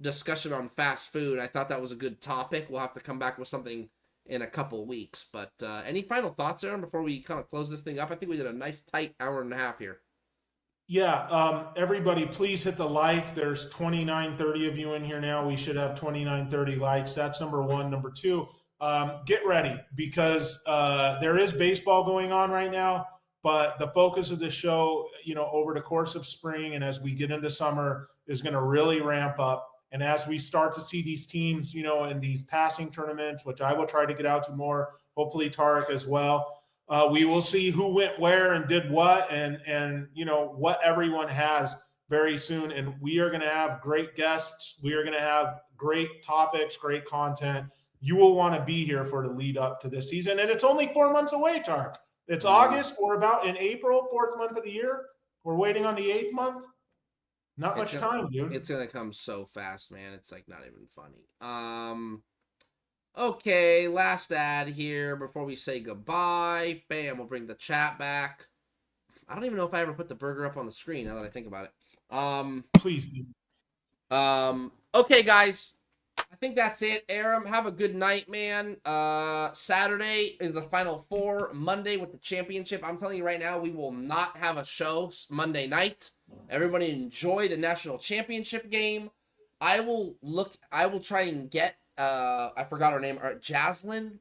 discussion on fast food. I thought that was a good topic. We'll have to come back with something in a couple of weeks. But any final thoughts, Aaron, before we kind of close this thing up? I think we did a nice tight hour and a half here. Yeah, everybody, please hit the like. There's 2930 of you in here now. We should have 2930 likes. That's number one. Number two, get ready because there is baseball going on right now. But the focus of the show, over the course of spring and as we get into summer is going to really ramp up. And as we start to see these teams, in these passing tournaments, which I will try to get out to more, hopefully Tarek as well, we will see who went where and did what and what everyone has very soon. And we are going to have great guests. We are going to have great topics, great content. You will want to be here for the lead up to this season. And it's only 4 months away, Tark. It's August. We're about in April, 4th month of the year. We're waiting on the 8th month. Not much time, dude. It's going to come so fast, man. It's like not even funny. Okay, last ad here before we say goodbye. Bam, we'll bring the chat back. I don't even know if I ever put the burger up on the screen now that I think about it. Please do. Okay, guys. I think that's it. Aram, have a good night, man. Saturday is the Final Four. Monday with the championship. I'm telling you right now, we will not have a show Monday night. Everybody enjoy the national championship game. I will try and get, I forgot her name, Jasmine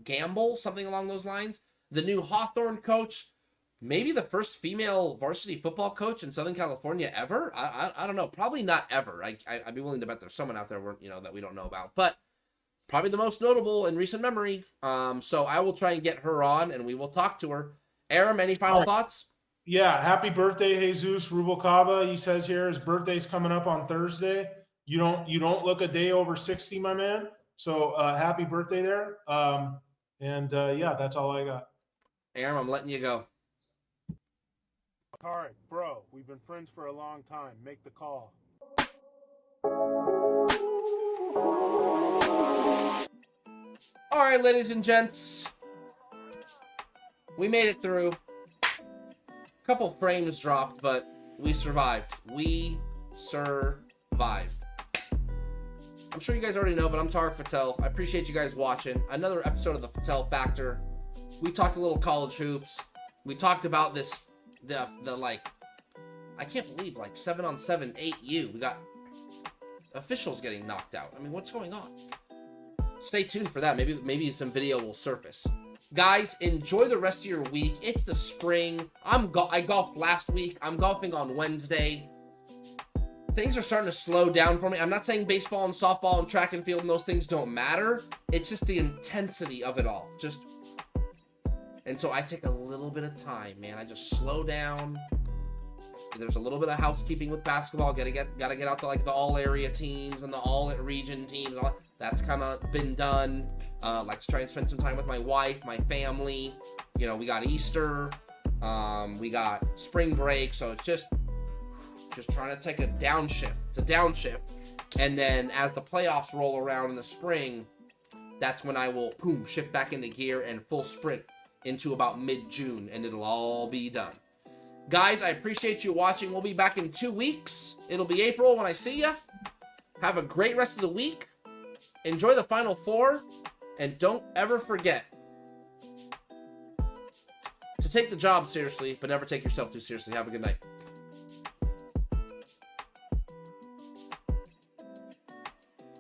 Gamble, something along those lines. The new Hawthorne coach. Maybe the first female varsity football coach in Southern California ever. I don't know. Probably not ever. I'd be willing to bet there's someone out there that we don't know about. But probably the most notable in recent memory. So I will try and get her on, and we will talk to her. Aram, any final thoughts? Yeah, happy birthday, Jesus Rubalcaba. He says here his birthday's coming up on Thursday. You don't look a day over 60, my man. So happy birthday there. Yeah, that's all I got. Aram, I'm letting you go. Tarek, bro, we've been friends for a long time. Make the call. All right, ladies and gents. We made it through. Couple frames dropped, but we survived. We survived. I'm sure you guys already know, but I'm Tarek Fattal. I appreciate you guys watching. Another episode of the Fattal Factor. We talked a little college hoops. We talked about this, the like, I can't believe, like 7-on-7 8U. We got officials getting knocked out. I mean, what's going on? Stay tuned for that. Maybe some video will surface. Guys, enjoy the rest of your week. It's the spring. I golfed last week. I'm golfing on Wednesday. Things are starting to slow down for me. I'm not saying baseball and softball and track and field and those things don't matter. It's just the intensity of it all. And so I take a little bit of time, man. I just slow down. There's a little bit of housekeeping with basketball. Gotta get out to like the all area teams and the all region teams. And all that. That's kind of been done. Like to try and spend some time with my wife, my family. You know, we got Easter. We got spring break. So it's just trying to take a downshift. It's a downshift. And then as the playoffs roll around in the spring, that's when I will shift back into gear and full sprint into about mid-June, and it'll all be done. Guys, I appreciate you watching. We'll be back in 2 weeks. It'll be April when I see ya. Have a great rest of the week. Enjoy the Final Four, and don't ever forget to take the job seriously, but never take yourself too seriously. Have a good night.